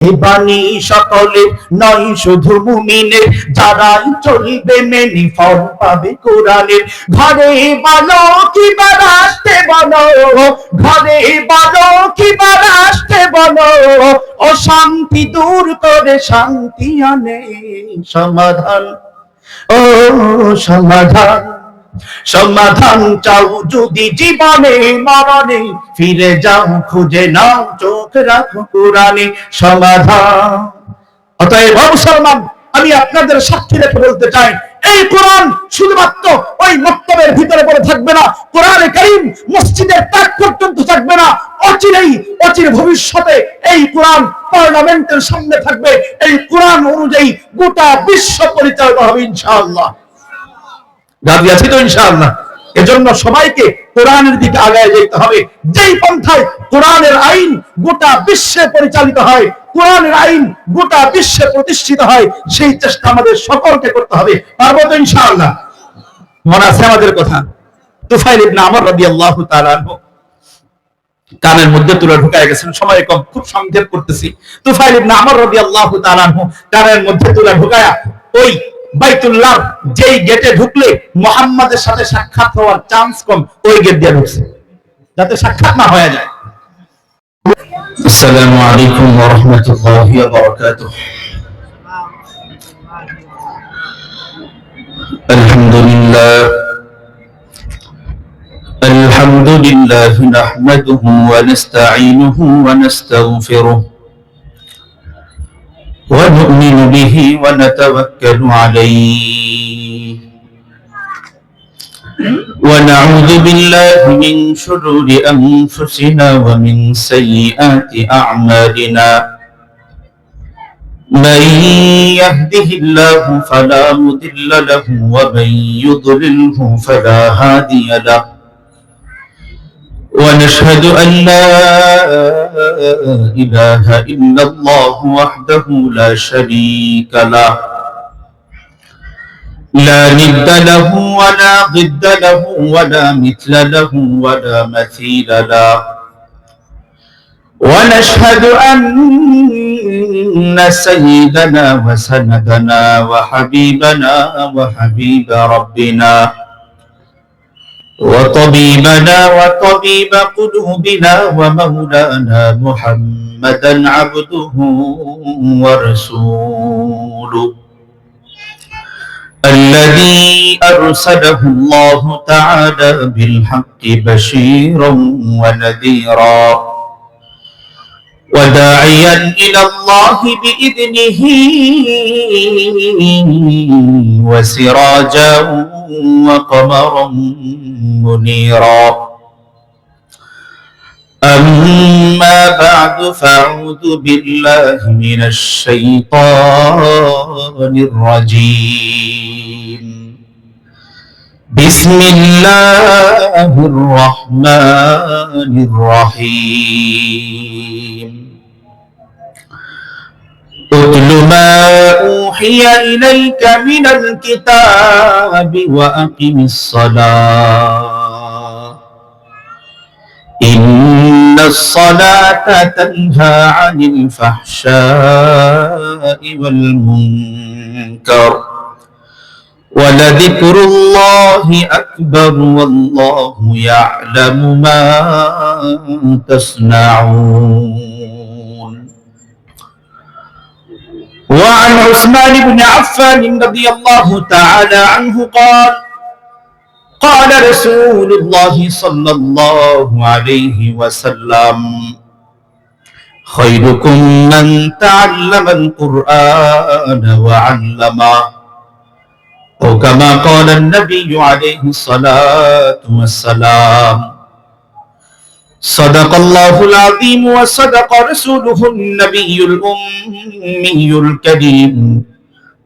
বাণী সকলে নয় শুধু মুমিনের, যারাই চলবে মেনে ফল পাবে কোরআনের। ঘরে বলো কিবা রাষ্ট্রে বলো, ঘরে বলো কিবা রাষ্ট্রে বলো, অশান্তি দূর করে শান্তি আনে সমাধান, ও সমাধান। সমাধান চাও যদি জীবনে মরণে, ফিরে যাও খুঁজে নাও চোখ রাখো কোরআনে সমাধান। অতএব মুসলমান, আমি আপনাদের সাক্ষী রেখে বলতে চাই, এই কোরআন শুধুমাত্র ওই মক্তবের ভিতরে পড়ে থাকবে না, কোরআনে কারীম মসজিদের তাক পর্যন্ত থাকবে না, অচির ভবিষ্যতে এই কোরআন পার্লামেন্টের সামনে থাকবে। এই কোরআন অনুযায়ী গোটা বিশ্ব পরিচালিত হবে ইনশাআল্লাহ। রাজি আছি তো ইনশাআল্লাহ? এজন্য সবাইকে কোরআনের দিকে আগায় যেতে হবে। যেই পন্থায় কোরআনের আইন গোটা বিশ্বে পরিচালিত হয়, কোরআনের আইন গোটা বিশ্বে প্রতিষ্ঠিত হয়, সেই চেষ্টা আমাদের সকলকে করতে হবে। পারবো তো ইনশাআল্লাহ? মনে আছে আমাদের কথা? তুফাইল ইবনে আমর রাদিয়াল্লাহু তাআলা আনহু কানের মধ্যে তুলে ঢুকায় গেছেন। সময় কম, খুব সংক্ষেপ করতেছি। তুফাইল ইবনে আমর রাদিয়াল্লাহু তাআলা আনহু কানের মধ্যে তুলে ঢুকায়া ওই বাইতুল্লাহ যেই গেটে ঢুকলে মুহাম্মাদের সাথে সাক্ষাৎ হওয়ার চান্স কম, ওই গেট দিয়ে ঢুকছে যাতে সাক্ষাৎ না হয়ে যায়। আসসালামু আলাইকুম ওয়া রাহমাতুল্লাহি ওয়া বারাকাতুহু। আলহামদুলিল্লাহ নাহমাদুহু ওয়া নাস্তাঈনুহু ওয়া নাস্তাগফিরুহু ونؤمن به ونتوكل عليه ونعوذ بالله من شرور أنفسنا ومن سيئات أعمالنا من يهده الله فلا مضل له ومن يضلله فلا هادي له ونشهد أن لا إله إلا الله وحده لا شريك له لا ند له ولا ضد له ولا مثل له ولا مثيل له ونشهد أن سيدنا وسندنا وحبيبنا وحبيب ربنا وطبيبنا وطبيب قلوبنا ومولانا محمدا عبده ورسوله الذي أرسله الله تعالى بالحق بشيرا ونذيرا وداعيا إلى الله بإذنه وسراجا وقمرا منيرا أما بعد فأعوذ بالله من الشيطان الرجيم بسم الله الرحمن الرحيم اتل ما أوحي إليك من الكتاب وأقم الصلاة إن الصلاة تنهى عن الفحشاء والمنكر ولذكر الله أكبر والله يعلم ما تصنعون. وعن عثمان بن عفان رضي الله تعالى عنه قال قال رسول الله صلى الله عليه وسلم خيركم من تعلم القرآن وعلمه أو كما قال النبي عليه الصلاة والسلام صدق الله العظيم وصدق رسوله النبي الأمي الكريم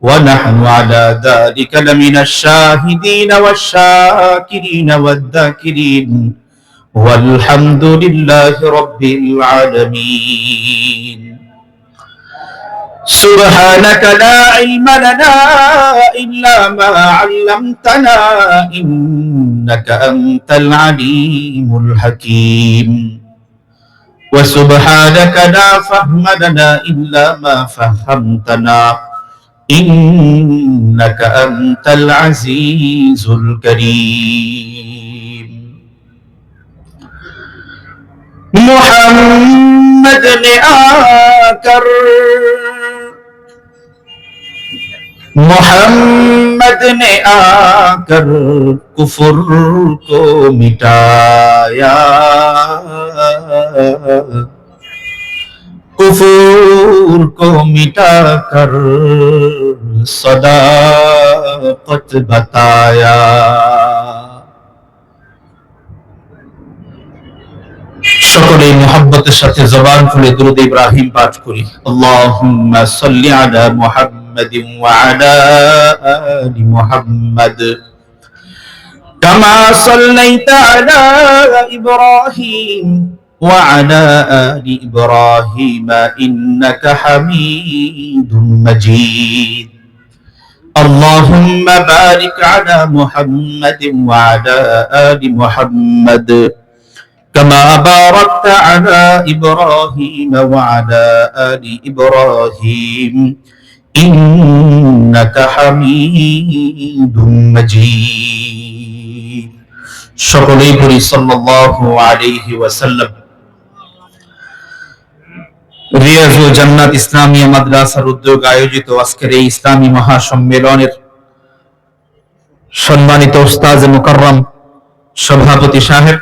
ونحن على ذلك لمن الشاهدين والشاكرين والذاكرين والحمد لله رب العالمين. سبحانك لا علم لنا إلا ما علمتنا إنك أنت العليم الحكيم. وسبحانك لا فهم لنا إلا ما فهمتنا إنك أنت العزيز الكريم محمد ने आकर मोहम्मद ने आकर कुफर को मिटाया कुफर को मिटाकर सदाकत बताया সকলে মুহাব্বতের সাথে জবান খুলে দুরূদ ইব্রাহিম পাঠ করি আল্লাহুম্মা সাল্লি আলা মুহাম্মাদিন ওয়া আলা আলি মুহাম্মাদ কামা সাল্লাইতা আলা ইব্রাহিম ওয়া আলা আলি ইব্রাহিম ইন্নাকা হামিদুম মাজিদ আল্লাহুম্মা বারিক আলা মুহাম্মাদিন ওয়া আলা আলি মুহাম্মাদ كما باركت على إبراهيم وعلى آل إبراهيم إنك حميد مجيد সকলেই পড়ি সাল্লাল্লাহু আলাইহি ওয়াসাল্লাম রিয়াজুল জান্নাত ইসলামিয়া মাদ্রাসার উদ্যোগে আয়োজিত আজকের এই ইসলামী মহাসম্মেলনের সম্মানিত উস্তাদ মুকাররম সভাপতি সাহেব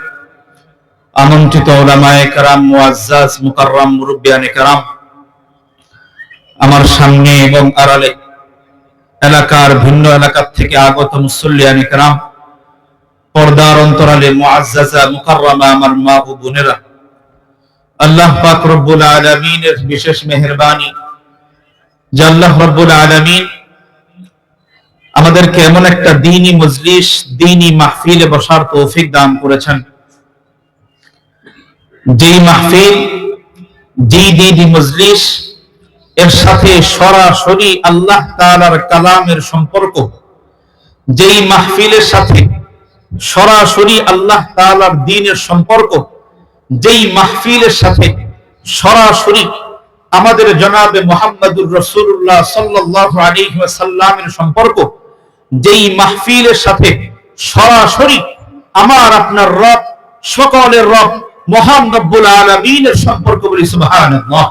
আমন্ত্রিত উলামায়ে কেরাম মুআজ্জাজ মুকাররম মুরব্বিয়ানে কেরাম আমার সামনে এবং আড়ালে এলাকার ভিন্ন এলাকা থেকে আগত মুসল্লিয়ানে কেরাম পর্দার অন্তরালে মুআজ্জাজা মুকাররমা আমার মা ও বোনেরা আল্লাহ পাক রব্বুল আলামিনের বিশেষ মেহেরবানি যে আল্লাহ রব্বুল আলামিন আমাদেরকে এমন একটা দ্বীনি মজলিস দ্বীনি মাহফিলে বসার তৌফিক দান করেছেন যেই মাহফিল যেই দ্বীনি মজলিস এর সাথে সরাসরি আল্লাহ তাআলার কালামের সম্পর্ক যেই মাহফিলের সাথে সরাসরি আল্লাহ তাআলার দ্বীনের সম্পর্ক যেই মাহফিলের সাথে সরাসরি আমাদের জনাবে মুহাম্মদুর রাসূলুল্লাহ সাল্লাল্লাহু আলাইহি ওয়াসাল্লামের সম্পর্ক যেই মাহফিলের সাথে সরাসরি আমার আপনার রব সকলের রব মহান রব্বুল আলামিনের সম্পর্ক বলি সুবহানাল্লাহ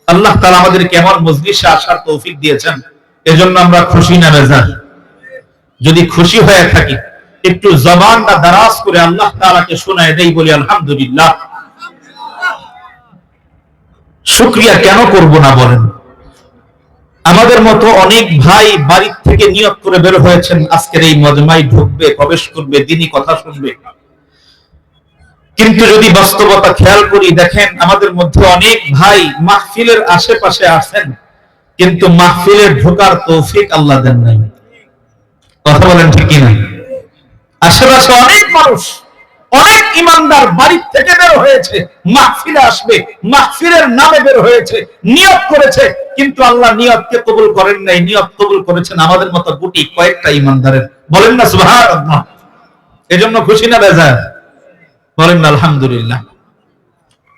আল্লাহ তাআলা আমাদেরকে এমন মজলিসে আসার তৌফিক দিয়েছেন এজন্য আমরা খুশি না বেজার যদি খুশি হয়ে থাকি একটু জবানটা দারাজ করে আল্লাহ তাআলাকে শোনায় দেই বলি আলহামদুলিল্লাহ শুকরিয়া কেন করব না বলেন আমাদের মতো অনেক ভাই বাড়ি থেকে নিয়ত করে বের হয়েছেন আজকের এই মজমায় ঢুকবে প্রবেশ করবে দ্বীনি কথা শুনবে কিন্তু যদি বাস্তবতা খেয়াল করি দেখেন আমাদের মধ্যে অনেক ভাই মাহফিলের আশেপাশে আছেন কিন্তু মাহফিলে ঢোকার তৌফিক আল্লাহ দেন নাই কথা বলেন ঠিক কি না আশেপাশে অনেক মানুষ অনেক ঈমানদার বাড়ি থেকে বের হয়েছে মাহফিলে আসবে মাহফিলের নামে বের হয়েছে নিয়ত করেছে কিন্তু আল্লাহ নিয়তকে কবুল করেন নাই নিয়ত কবুল করেছেন আমাদের মতো গুটি কয়েকটা ঈমানদারের বলেন না সুবহানাল্লাহ এজন্য খুশি না বেজার বলেন না আলহামদুলিল্লাহ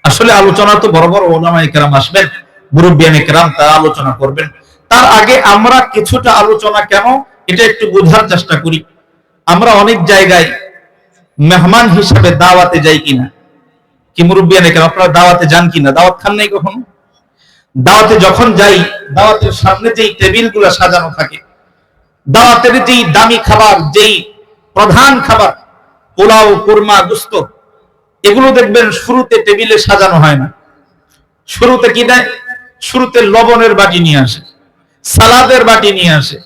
আসলে আলোচনা তো বড় বড় উলামায়ে কেরাম আসবেন মুরব্বিয়ানে কেরাম তারা আলোচনা করবেন তার আগে আমরা কিছুটা আলোচনা কেন এটা একটু বোঝার চেষ্টা করি আমরা অনেক জায়গায় মেহমান হিসেবে দাওয়াতে যাই কিনা কি মুরব্বিয়ানে কেরাম আপনারা দাওয়াতে যান কিনা দাওয়াত খান নাই কখনো দাওয়াতে যখন যাই দাওয়াতের সামনে যেই টেবিলগুলো সাজানো থাকে দাওয়াতের যেই দামি খাবার যেই প্রধান খাবার পোলাও কুরমা গোশত এগুলো দেখবেন শুরুতে টেবিলে সাজানো হয় না শুরুতে কি দেয় শুরুতে লবণের বাটি নিয়ে আসে সালাদের বাটি নিয়ে আসে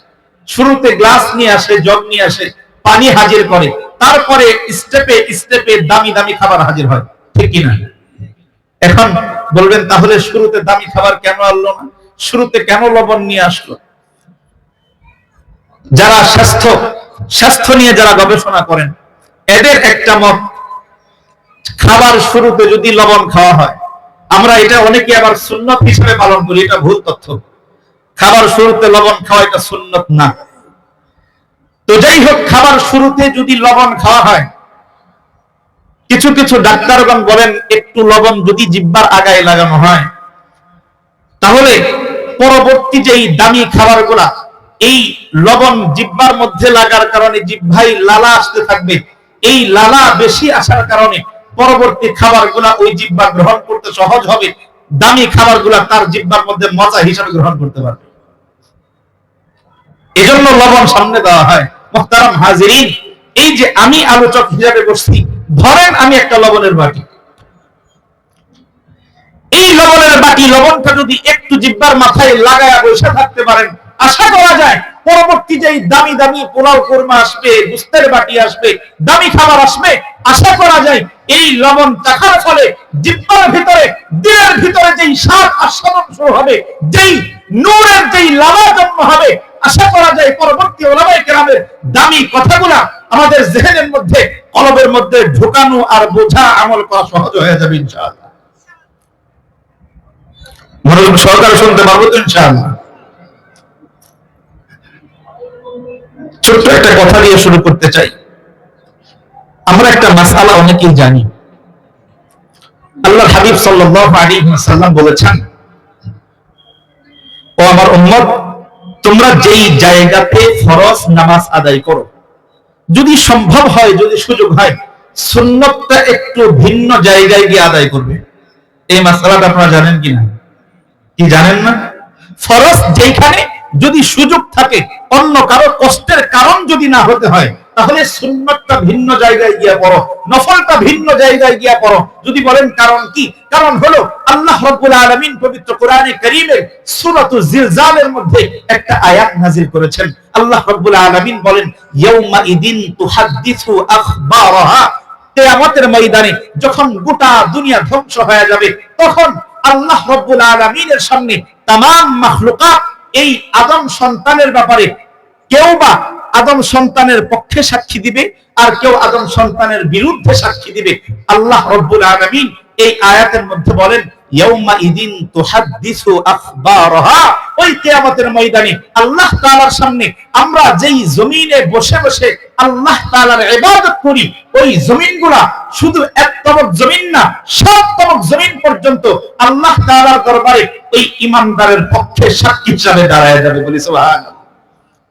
শুরুতে গ্লাস নিয়ে আসে জগ নিয়ে আসে পানি হাজির করে তারপরে স্টেপে স্টেপে দামি দামি খাবার হাজির হয় ঠিক কি না এখন বলবেন তাহলে শুরুতে দামি খাবার কেন আনলো না শুরুতে কেন লবণ নিয়ে আসলো যারা স্বাস্থ্য নিয়ে যারা গবেষণা করেন এদের একটা মত খাবার শুরুতে যদি লবণ খাওয়া হয় আমরা এটা অনেকে আবার সুন্নত হিসেবে পালন করি এটা ভুল তথ্য খাবার শুরুতে লবণ খাওয়া এটা সুন্নত না তো যাই হোক খাবার শুরুতে যদি লবণ খাওয়া হয় কিছু কিছু ডাক্তারগণ বলেন একটু লবণ যদি জিহ্বার আগায় লাগানো হয় তাহলে পরবর্তী যেই দামি খাবারগুলা এই লবণ জিহ্বার মধ্যে লাগার কারণে জিহ্বায় লালা আসতে থাকবে, এই লালা বেশি আসার কারণে পরবর্তী খাবারগুলা ওই জিহ্বা গ্রহণ করতে সহজ হবে, দামি খাবারগুলা তার জিহ্বার মধ্যে মজা হিসাবে গ্রহণ করতে পারবে। এজন্য লবণ সামনে দেওয়া হয়। মুহতারাম হাজিরিন, এই যে আমি আলোচক হিসাবে বসছি, ধরেন আমি একটা লবণের বাটি, এই লবণের বাটি লবণটা যদি একটু জিহ্বার মাথায় লাগায়া বসে থাকতে পারেন, আশা করা যায় পরবর্তী যেই দামি দামি পোলাও কোরমা আসবে, গুস্তের বাটি আসবে, দামি খাবার আসবে, আশা করা যায় এই লবণ চাখার ফলে জিহ্বার ভিতরে, দিলের ভিতরে যেই স্বাদ আস্বাদন শুরু হবে, যেই নূরের যেই লালা জন্ম হবে, আশা করা যায় পরবর্তী উলামায়ে কেরামের দামি কথাগুলা আমাদের জেহেনের মধ্যে, কলবের মধ্যে ঢোকানো আর বোঝা, আমল করা সহজ হয়ে যাবে ইনশাআল্লাহ। মনোযোগ সহকারে শুনতে পারবো তো ইনশাআল্লাহ। ছোট্ট একটা কথা দিয়ে শুরু করতে চাই। আমরা একটা মাসআলা অনেকেই জানি। আল্লাহর হাবিব সাল্লাল্লাহু আলাইহি ওয়াসাল্লাম বলেছেন, ও আমার উম্মত, তোমরা যেই জায়গাতে ফরজ নামাজ আদায় করো, যদি সম্ভব হয়, যদি সুযোগ হয়, সুন্নতটা একটু ভিন্ন জায়গায় গিয়ে আদায় করবে। এই মাসআলাটা আপনারা জানেন কিনা? কি জানেন না? ফরজ যেখানে যদি সুযোগ থাকে, অন্য কারো কষ্টের কারণ যদি না হতে হয়, তাহলে সুন্নতটা ভিন্ন জায়গায় গিয়ে পড়ো, নফলটা ভিন্ন জায়গায় গিয়ে পড়ো। যদি বলেন কারণ কি? কারণ হলো আল্লাহ রাব্বুল আলামিন পবিত্র কোরআনে কারীমের সূরাতুল জিলজালের মধ্যে একটা আয়াত নাযিল করেছেন। আল্লাহ রাব্বুল আলামিন বলেন, ইয়াউমা ইদিন তুহাদ্দিসু আখবারাহা, কিয়ামতের ময়দানে যখন গোটা দুনিয়া ধ্বংস হয়ে যাবে, তখন আল্লাহ রাব্বুল আলামিনের সামনে तमाम মাখলুকাত এই আদম সন্তানের ব্যাপারে কেউ বা আদম সন্তানের পক্ষে সাক্ষী দিবে, আর কেউ আদম সন্তানের বিরুদ্ধে সাক্ষী দিবে। আল্লাহ রাব্বুল আলামিন এই আয়াতের মধ্যে বলেন, ইয়াউমা ইদিন তুহাদ্দিসু আখবারাহা, ওই কিয়ামতের ময়দানে আল্লাহ তাআলার সামনে আমরা যেই জমিনে বসে বসে আল্লাহ তাআলার ইবাদত করি, ওই জমিনগুলা শুধু এক তবক জমিন না, ৭ তবক জমিন পর্যন্ত আল্লাহ তাআলার দরবারে ওই ঈমানদারের পক্ষে সাক্ষী হিসেবে দাঁড়ায় যাবে। বলি সুবহানাল্লাহ।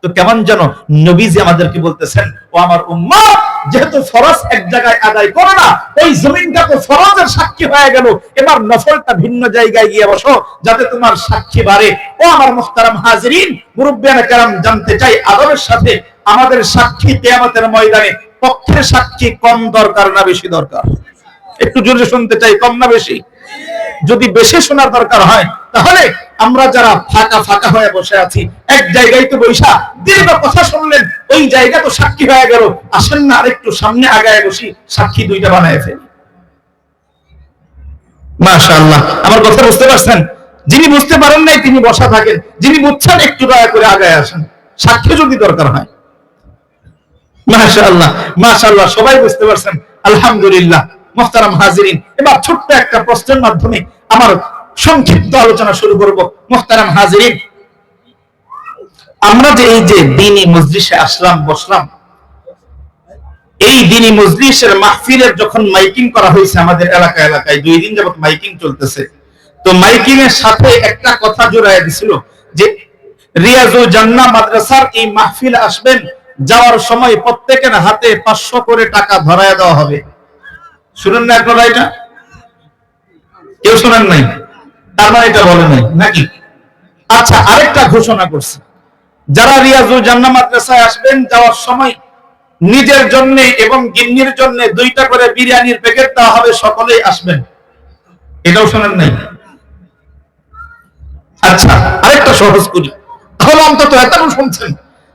তো কেমন যেন নবীজি আমাদেরকে বলতেছেন, ও আমার উম্মত, যেহেতু ফরজ এক জায়গায় আদায় করো না, ওই জমিনটা তো ফরজের সাক্ষী হয়ে গেল, এবার নফলটা ভিন্ন জায়গায় গিয়ে বসো, যাতে তোমার সাক্ষী বাড়ে। ও আমার মুহতারাম হাজিরিন, মুরব্বিয়ানে কেরাম, জানতে চাই আদবের সাথে আমাদের সাক্ষী কিয়ামতের ময়দানে পক্ষের সাক্ষী কম দরকার না বেশি দরকার? একটু জোরে শুনতে চাই, কম না বেশি? যদি বেশি শোনার দরকার হয়, তাহলে আমরা যারা ফাঁকা ফাঁকা হয়ে বসে আছি, এক জায়গায় তো বৈশা দীর্ঘ কথা শুনলেন, ওই জায়গা তো সাক্ষী হয়ে গেল, আসেন না আরেকটু সামনে আগায় বসি, সাক্ষী দুইটা বানায় ফেলি। মাশাআল্লাহ, আমার কথা বুঝতে পারছেন? যিনি বুঝতে পারেন নাই তিনি বসা থাকেন, যিনি বুঝছেন একটু দয়া করে আগায় আসেন, সাক্ষী যদি দরকার হয়। মাশাআল্লাহ, মাশাআল্লাহ, সবাই বুঝতে পারছেন, আলহামদুলিল্লাহ। মুহতারাম হাজিরিন, এবার ছোট্ট একটা প্রশ্নের মাধ্যমে আমার সংক্ষিপ্ত আলোচনা শুরু করব। মুহতারাম হাজিরিন, আমরা যে এই যে দ্বীনি মজলিসে আসলাম, বসলাম, এই দ্বীনি মজলিসের মাহফিলের যখন মাইকিং করা হয়েছে আমাদের এলাকা এলাকায়, 2 দিন যাবত মাইকিং চলতেছে, তো মাইকিং এর সাথে একটা কথা জোড়ায় দিছিল যে রিয়াজুল জান্নাহ মাদ্রাসার এই মাহফিলে আসবেন, যাওয়ার সময় প্রত্যেকের হাতে 500 করে টাকা ধরায় দেওয়া হবে। শুনেন না আপনারা? এটা কেউ শুনেন নাই? তার মানে এটা বলে নাই নাকি? আচ্ছা, আরেকটা ঘোষণা করছে, যারা রিয়াজুল জান্নাহ মাদ্রাসায় আসবেন, যাওয়ার সময় নিজের জন্য এবং গিন্নির জন্য 2টা করে বিরিয়ানির প্যাকেট দেওয়া হবে, সকলেই আসবেন। এটাও শুনেন নাই? আচ্ছা, আরেকটা সহজ করি, তাহলে অন্তত এতটুকু শুনছেন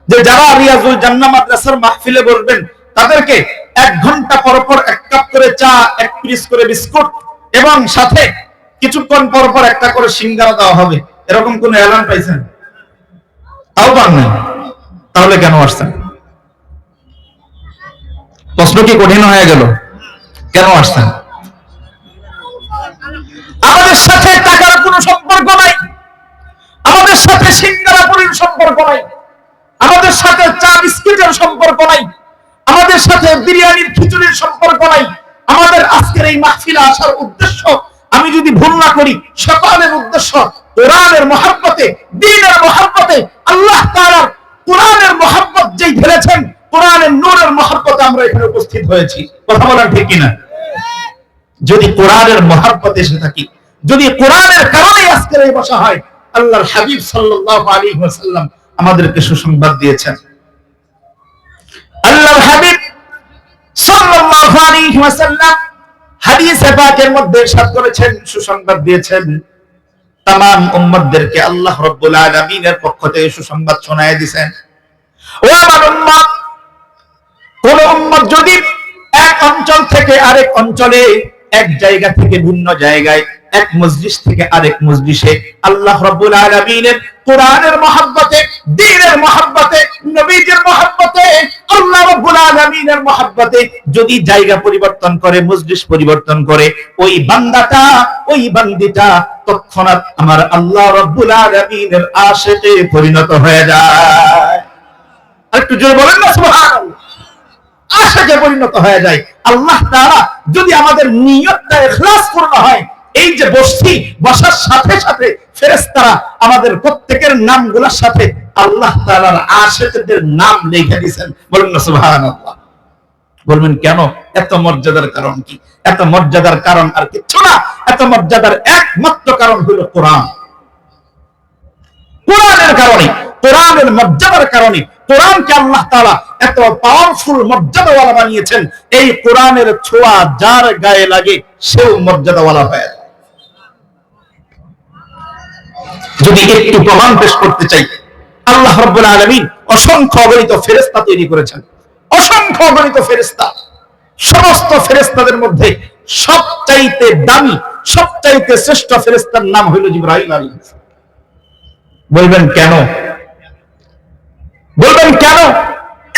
যে যারা রিয়াজুল জান্নাহ মাদ্রাসার মাহফিলে বসবেন, তাদেরকে 1 ঘন্টা পর পর 1 কাপ করে চা, 1 পিস করে বিস্কুট এবং সাথে কিছুক্ষণ পর পর একটা করে সিঙ্গারা দেওয়া হবে। এরকম কোন এলান পাইছেন? তাও পান নাই? তাহলে কেন আসছেন? প্রশ্ন কি কঠিন হয়ে গেল? কেন আসছেন? আমাদের সাথে টাকার কোনো সম্পর্ক নাই, আমাদের সাথে সিঙ্গারা পুরির সম্পর্ক নাই, আমাদের সাথে চা বিস্কুটের সম্পর্ক নাই, আমাদের সাথে বিরিয়ানির খিচুড়ির সম্পর্ক নাই, আমাদের আজকের এই মাহফিলে আসার উদ্দেশ্য, আমি যদি ভুল না করি, সকলের উদ্দেশ্য কোরআনের মহব্বতে, দ্বীনের মহব্বতে, আল্লাহ তাআলার কোরআনের মহব্বত যেই ঢেলেছেন, কোরআনের নূরের মহব্বতে আমরা এখানে উপস্থিত হয়েছি। কথা বলেন ঠিক কিনা? যদি কোরআনের মহব্বতে এসে থাকি, যদি কোরআনের কারণে আজকের এই বসা হয়, আল্লাহর হাবিব সাল্লাল্লাহু আলাইহি ওয়াসাল্লাম আমাদেরকে সুসংবাদ দিয়েছেন। আল্লাহর হাবিব সাল্লাল্লাহু আলাইহি ওয়াসাল্লাম হাদিসে পাকের মধ্যে ইরশাদ করেছেন, সুসংবাদ দিয়েছেন, तमाम উম্মতদেরকে আল্লাহ রাব্বুল আলামিনের পক্ষ থেকে সুসংবাদ শোনায় দিবেন। ও আমার উম্মত, কোন উম্মত যদি এক অঞ্চল থেকে আরেক অঞ্চলে, এক জায়গা থেকে ভিন্ন জায়গায়, এক মজলিস থেকে আরেক মজলিসে আল্লাহ রাব্বুল আলামিনের কোরআনের মহব্বতে, দ্বীনের মহব্বতে, নবীজির মহব্বতে, আল্লাহ রাব্বুল আলামিনের মহব্বতে যদি জায়গা পরিবর্তন করে, মজলিস পরিবর্তন করে, ওই বান্দাটা, ওই বান্দিটা তৎক্ষণাৎ আমার আল্লাহ রাব্বুল আলামিনের আশিকে পরিণত হয়ে যায়। একটু জোরে বলেন না সুবহানাল্লাহ। আশিকে পরিণত হয়ে যায়। আল্লাহ তাআলা যদি আমাদের নিয়তটা ইখলাস পূর্ণ হয়, এই যে বসছি, বসার সাথে সাথে ফেরেশতারা আমাদের প্রত্যেকের নামগুলোর সাথে আল্লাহ তাআলার আশিকদের নাম লিখে দিয়েছেন। বলুন না সুবহানাল্লাহ। বলবেন কেন? এত মর্যাদার কারণ কি? এত মর্যাদার কারণ আর কিছু না, এত মর্যাদার একমাত্র কারণ হলো কোরআন। কোরআনের কারণে, কোরআনের মর্যাদার কারণে, কোরআনকে আল্লাহ তাআলা এত পাওয়ারফুল মর্যাদাওয়ালা বানিয়েছেন। এই কোরআনের ছোঁয়া যার গায়ে লাগে সেও মর্যাদাওয়ালা হয়ে যায়। যদি একটু প্রমাণ পেশ করতে চাই, আল্লাহ রাব্বুল আলামিন অসংখ্য অগণিত ফেরেশতা তৈরি করেছেন, অসংখ্য অগণিত ফেরেশতা। সমস্ত ফেরেশতাদের মধ্যে সবচাইতে দামি, সবচাইতে শ্রেষ্ঠ ফেরেশতার নাম হলো জিবরাইল আলাইহিস সালাম। বলবেন কেন? বলবেন কেন?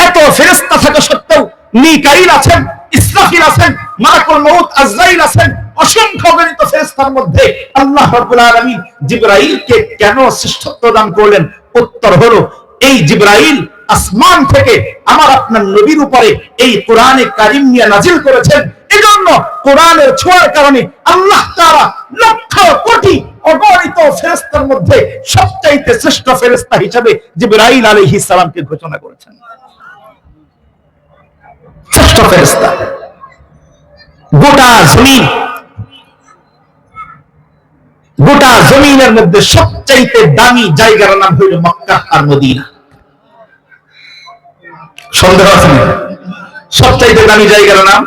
এত ফেরেশতা থাকা সত্ত্বেও মিকাইল আছেন, ইসরাফিল আছেন, মালাকুল মউত আজরাইল আছেন, অসংখ্য গণিত ফেরেশতার মধ্যে আল্লাহ রাব্বুল আলামিন জিবরাইলকে কেন শ্রেষ্ঠত্ব দান করলেন? উত্তর হলো, এই জিবরাইল আসমান থেকে আমার আপনার নবীর উপরে এই কোরআনে কারীম নিয়ে নাজিল করেছেন। এজন্য কোরআনের ছোঁয়ার কারণে আল্লাহ তাআলা লক্ষ কোটি অগণিত ফেরেশতার মধ্যে সবচাইতে শ্রেষ্ঠ ফেরেশতা হিসেবে জিবরাইল আলাইহিস সালামকে ঘোষণা করেছেন। শ্রেষ্ঠ ফেরেশতা। গোটা জমিন, গোটা জমিনের মধ্যে সবচাইতে দামি জায়গার নাম হইল মক্কা আর মদিনা। সন্দেহ আছে না? সবচাইতে দামি জায়গার নাম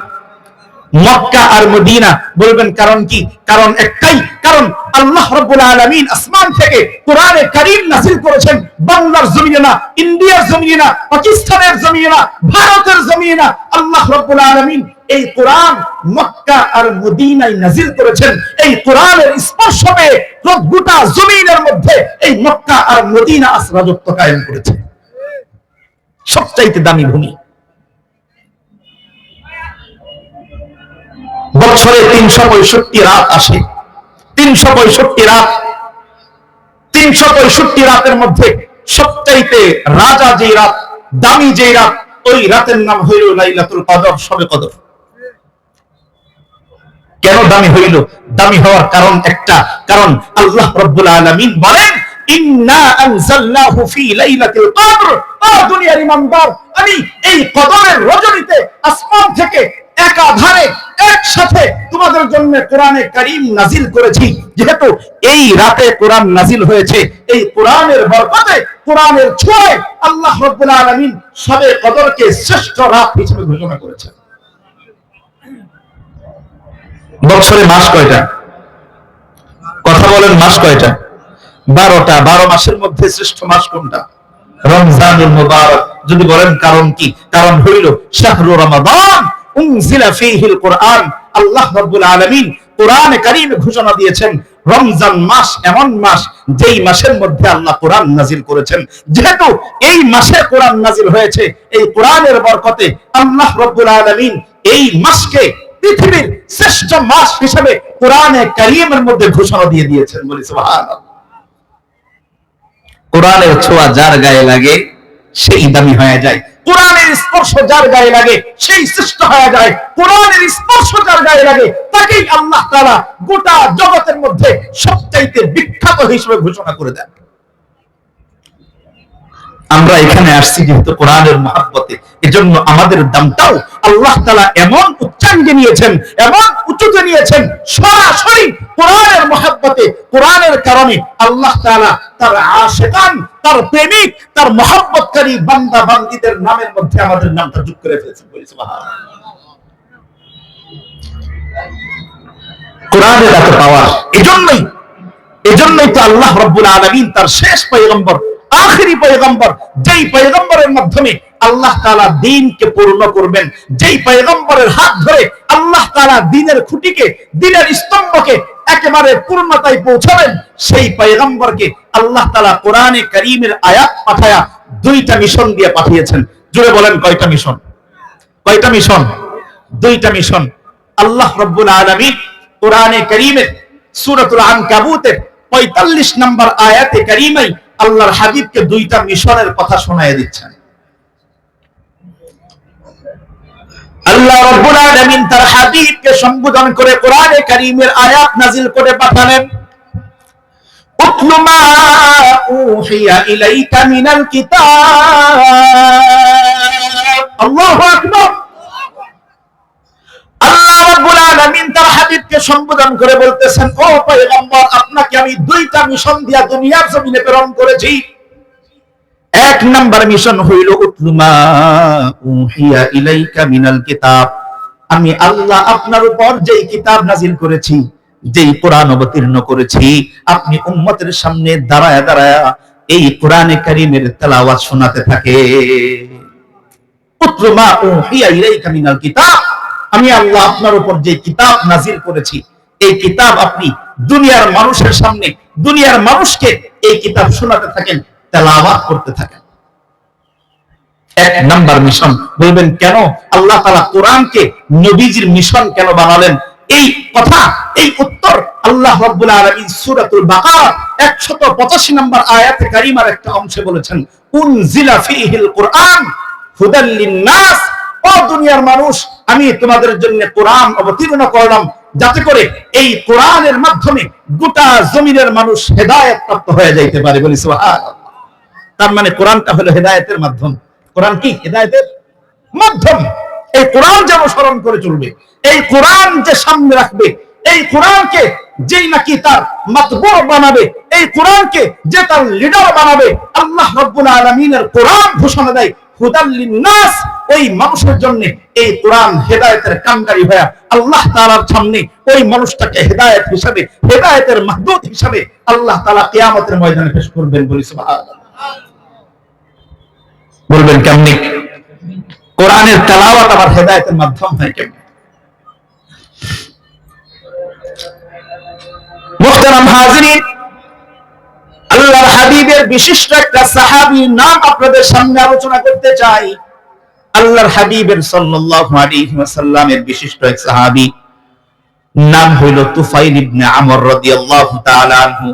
মক্কা আর মদিনা। বলবেন কারণ কি? কারণ একটাই, কারণ আল্লাহ রাব্বুল আলামিন আসমান থেকে কোরআনে কারীম নাযিল করেছেন বাংলার জমিনে না, ইন্ডিয়ার জমিনে না, পাকিস্তানের জমিনে না, ভারতের জমিনে না। আল্লাহ রাব্বুল আলামিন এই কোরআন মক্কা আর মদিনায় নাযিল করেছেন। এই কোরআনের স্পর্শ পেয়ে গোটা জমিনের মধ্যে এই মক্কা আর মদিনা আজ রাজত্ব কায়েম করেছে। সবচাইতে দামি ভূমি। বছরে 365 রাত আসে, 365 রাত। 365 রাতের মধ্যে সবচাইতে রাজা যেই রাত, দামি যেই রাত, ওই রাতের নাম হইল লাইলাতুল কদর, শবে কদর। কেন দামি হইল? দামি হওয়ার কারণ একটা, কারণ আল্লাহ রাব্বুল আলামিন বলেন, ইন্না আনজালনাহু ফি লাইলাতিল কদর। ও দুনিয়ার ইমানদার, আমি এই কদরের রজনীতে আসমান থেকে একাধারে একসাথে তোমাদের জন্য কোরআনে কারীম নাযিল করেছি। যেহেতু এই রাতে কোরআন নাযিল হয়েছে, এই কোরআনের বরকতে, কোরআনের ছোঁয়ায় আল্লাহ রাব্বুল আলামিন শবে কদরকে শ্রেষ্ঠ রাত হিসেবে ঘোষণা করেছেন। বছরে মাস কয়টা? কথা বলেন, মাস কয়টা? 12টা। 12 মাসের মধ্যে শ্রেষ্ঠ মাস কোনটা? রমজানুল মুবারক। যদি বলেন কারণ কি? কারণ হইল শাহরু রমাদান উনজিলা ফীহিল কুরআন। আল্লাহ রাব্বুল আলামিন কোরআনে কারীমে ঘোষণা দিয়েছেন রমজান মাস এমন মাস যেই মাসের মধ্যে আল্লাহ কোরআন নাযিল করেছেন। যেহেতু এই মাসে কোরআন নাযিল হয়েছে, এই কোরআনের বরকতে আল্লাহ রাব্বুল আলামিন এই মাসকে পৃথিবীর শ্রেষ্ঠ মাস হিসেবে কোরআনে কারীমের মধ্যে ঘোষণা দিয়ে দিয়েছেন। বলি সুবহানাল্লাহ। কোরআনের ছোঁয়া যার গায়ে লাগে সেই দামি হয়ে যায়। কোরআনের স্পর্শ যার গায়ে লাগে সেই শ্রেষ্ঠ হয়ে যায়। কোরআনের স্পর্শ যার গায়ে লাগে তাকেই আল্লাহ তাআলা গোটা জগতের মধ্যে সবচাইতে বিখ্যাত হিসেবে ঘোষণা করে দেন। আমরা এখানে আসছি যেহেতু কোরআনের মহব্বতে, এজন্য আমাদের দামটাও আল্লাহ তাআলা এমন উচ্চাঙ্গে নিয়েছেন, এমন উঁচুতে নিয়েছেন, সরাসরি কোরআনের মহব্বতে, কোরআনের কারণে আল্লাহ তাআলা তার আশিকান, তার প্রেমিক, তার মহব্বতকারী বান্দা বান্দীদের নামের মধ্যে আমাদের নামটা যোগ করে ফেলেছেন। সুবহানাল্লাহ। কোরআনের এত পাওয়ার, এজন্যই তো আল্লাহ রাব্বুল আলামিন তার শেষ পয়গম্বর, আখেরি পয়গম্বর, যেই পয়গম্বরের মাধ্যমে আল্লাহ তাআলা দ্বীনকে পূর্ণ করবেন, যেই পয়গম্বরের হাত ধরে আল্লাহ তাআলা দ্বীনের খুঁটিকে, দ্বীনের স্তম্ভকে একেবারে পূর্ণতায় পৌঁছাবেন, সেই পয়গম্বরকে আল্লাহ তাআলা কোরআনে কারীমের আয়াত পাঠায়া দুইটা মিশন দিয়ে পাঠিয়েছেন। জোরে বলেন কয়টা মিশন? কয়টা মিশন? দুইটা মিশন। আল্লাহ রাব্বুল আলামিন কোরআনে কারীমের সূরাতুল আনকাবুতের 45 নম্বর আয়াতে কারীমায় আল্লাহর হাবিবকে দুইটা মিশনের কথা শোনায় দিচ্ছেন। আল্লাহ রাব্বুল আলামিন তার হাবিবকে সম্বোধন করে কোরআনে কারীমের আয়াত নাযিল করে পাঠালেন, উতলু মা উহিয়া ইলাইকা মিনাল কিতাব। আল্লাহু আকবার। আল্লাহ রাব্বুল আলামিন তার হাবিবকে সম্বোধন করে বলতেছেন, ও পয়গম্বর, আপনাকে আমি দুইটা মিশন দিয়া দুনিয়ার জমিনে প্রেরণ করেছি। এক নাম্বার মিশন হইল উতলু মা উহিয়া ইলাইকা মিনাল কিতাব। আমি আল্লাহ আপনার উপর যেই কিতাব নাযিল করেছি, যেই কোরআন অবতীর্ণ করেছি, আপনি উম্মতের সামনে দাঁড়ায়া দাঁড়ায়া এই কোরআনে কারীমের তেলাওয়াত শোনাতে থাকে। উতলু মা উহিয়া ইলাইকা মিনাল কিতাব, আমি আল্লাহ আপনার উপর যে কিতাব নাযিল করেছি, এই কিতাব আপনি দুনিয়ার মানুষের সামনে, দুনিয়ার মানুষকে এই কিতাব শোনাতে থাকেন, তেলাওয়াত করতে থাকেন। এক নাম্বার মিশন। বলবেন কেন আল্লাহ তাআলা কোরআনকে নবীজির মিশন কেন বানালেন? এই কথা, এই উত্তর আল্লাহ রাব্বুল আলামিন সূরাতুল বাকারা 185 নম্বর আয়াতে কারীমার একটা অংশে বলেছেন, উনজিলা ফীহিল কুরআন হুদাল লিন-নাস। ও দুনিয়ার মানুষ, আমি তোমাদের জন্য কোরআন অবতীর্ণ করলাম যাতে করে এই কোরআনের মাধ্যমে গোটা জমিনের মানুষ হেদায়েত প্রাপ্ত হয়ে যাইতে পারে। বলি সুবহানাল্লাহ। তার মানে কোরআনটা হলো হেদায়েতের মাধ্যম। কোরআন কি? হেদায়েতের মাধ্যম। এই কোরআন যেন স্মরণ করে চলবে, এই কোরআন যে সামনে রাখবে, এই কোরআনকে যেই নাকি তার মাতবু বানাবে, এই কোরআনকে যে তার লিডার বানাবে, আল্লাহ রাব্বুল আলামিনের কোরআন ঘোষণা দেয় হুদাল লিন-নাস, ওই মানুষের জন্য এই কোরআন হেদায়েতের কান্ডারি হয়ে আল্লাহ তাআলার সামনে ওই মানুষটাকে হেদায়েত হিসেবে, হেদায়েতের মাহদুদ হিসেবে আল্লাহ তাআলা কিয়ামতের ময়দানে পেশ করবেন। বলি সুবহানাল্লাহ। বলবেন কেমনে? কোরআনের তেলাওয়াত আবার হেদায়েতের মাধ্যম হয় কেমনে? মুহতারাম হাজিরিন, আল্লাহর হাবিবের বিশিষ্ট একটা সাহাবীর নাম আপনাদের সামনে আলোচনা করতে চাই। আল্লাহর হাবিবের সাল্লাল্লাহু আলাইহি ওয়াসাল্লামের বিশিষ্ট এক সাহাবী, নাম হইল তুফাইল ইবনে আমর রাদিয়াল্লাহু তাআলা আনহু।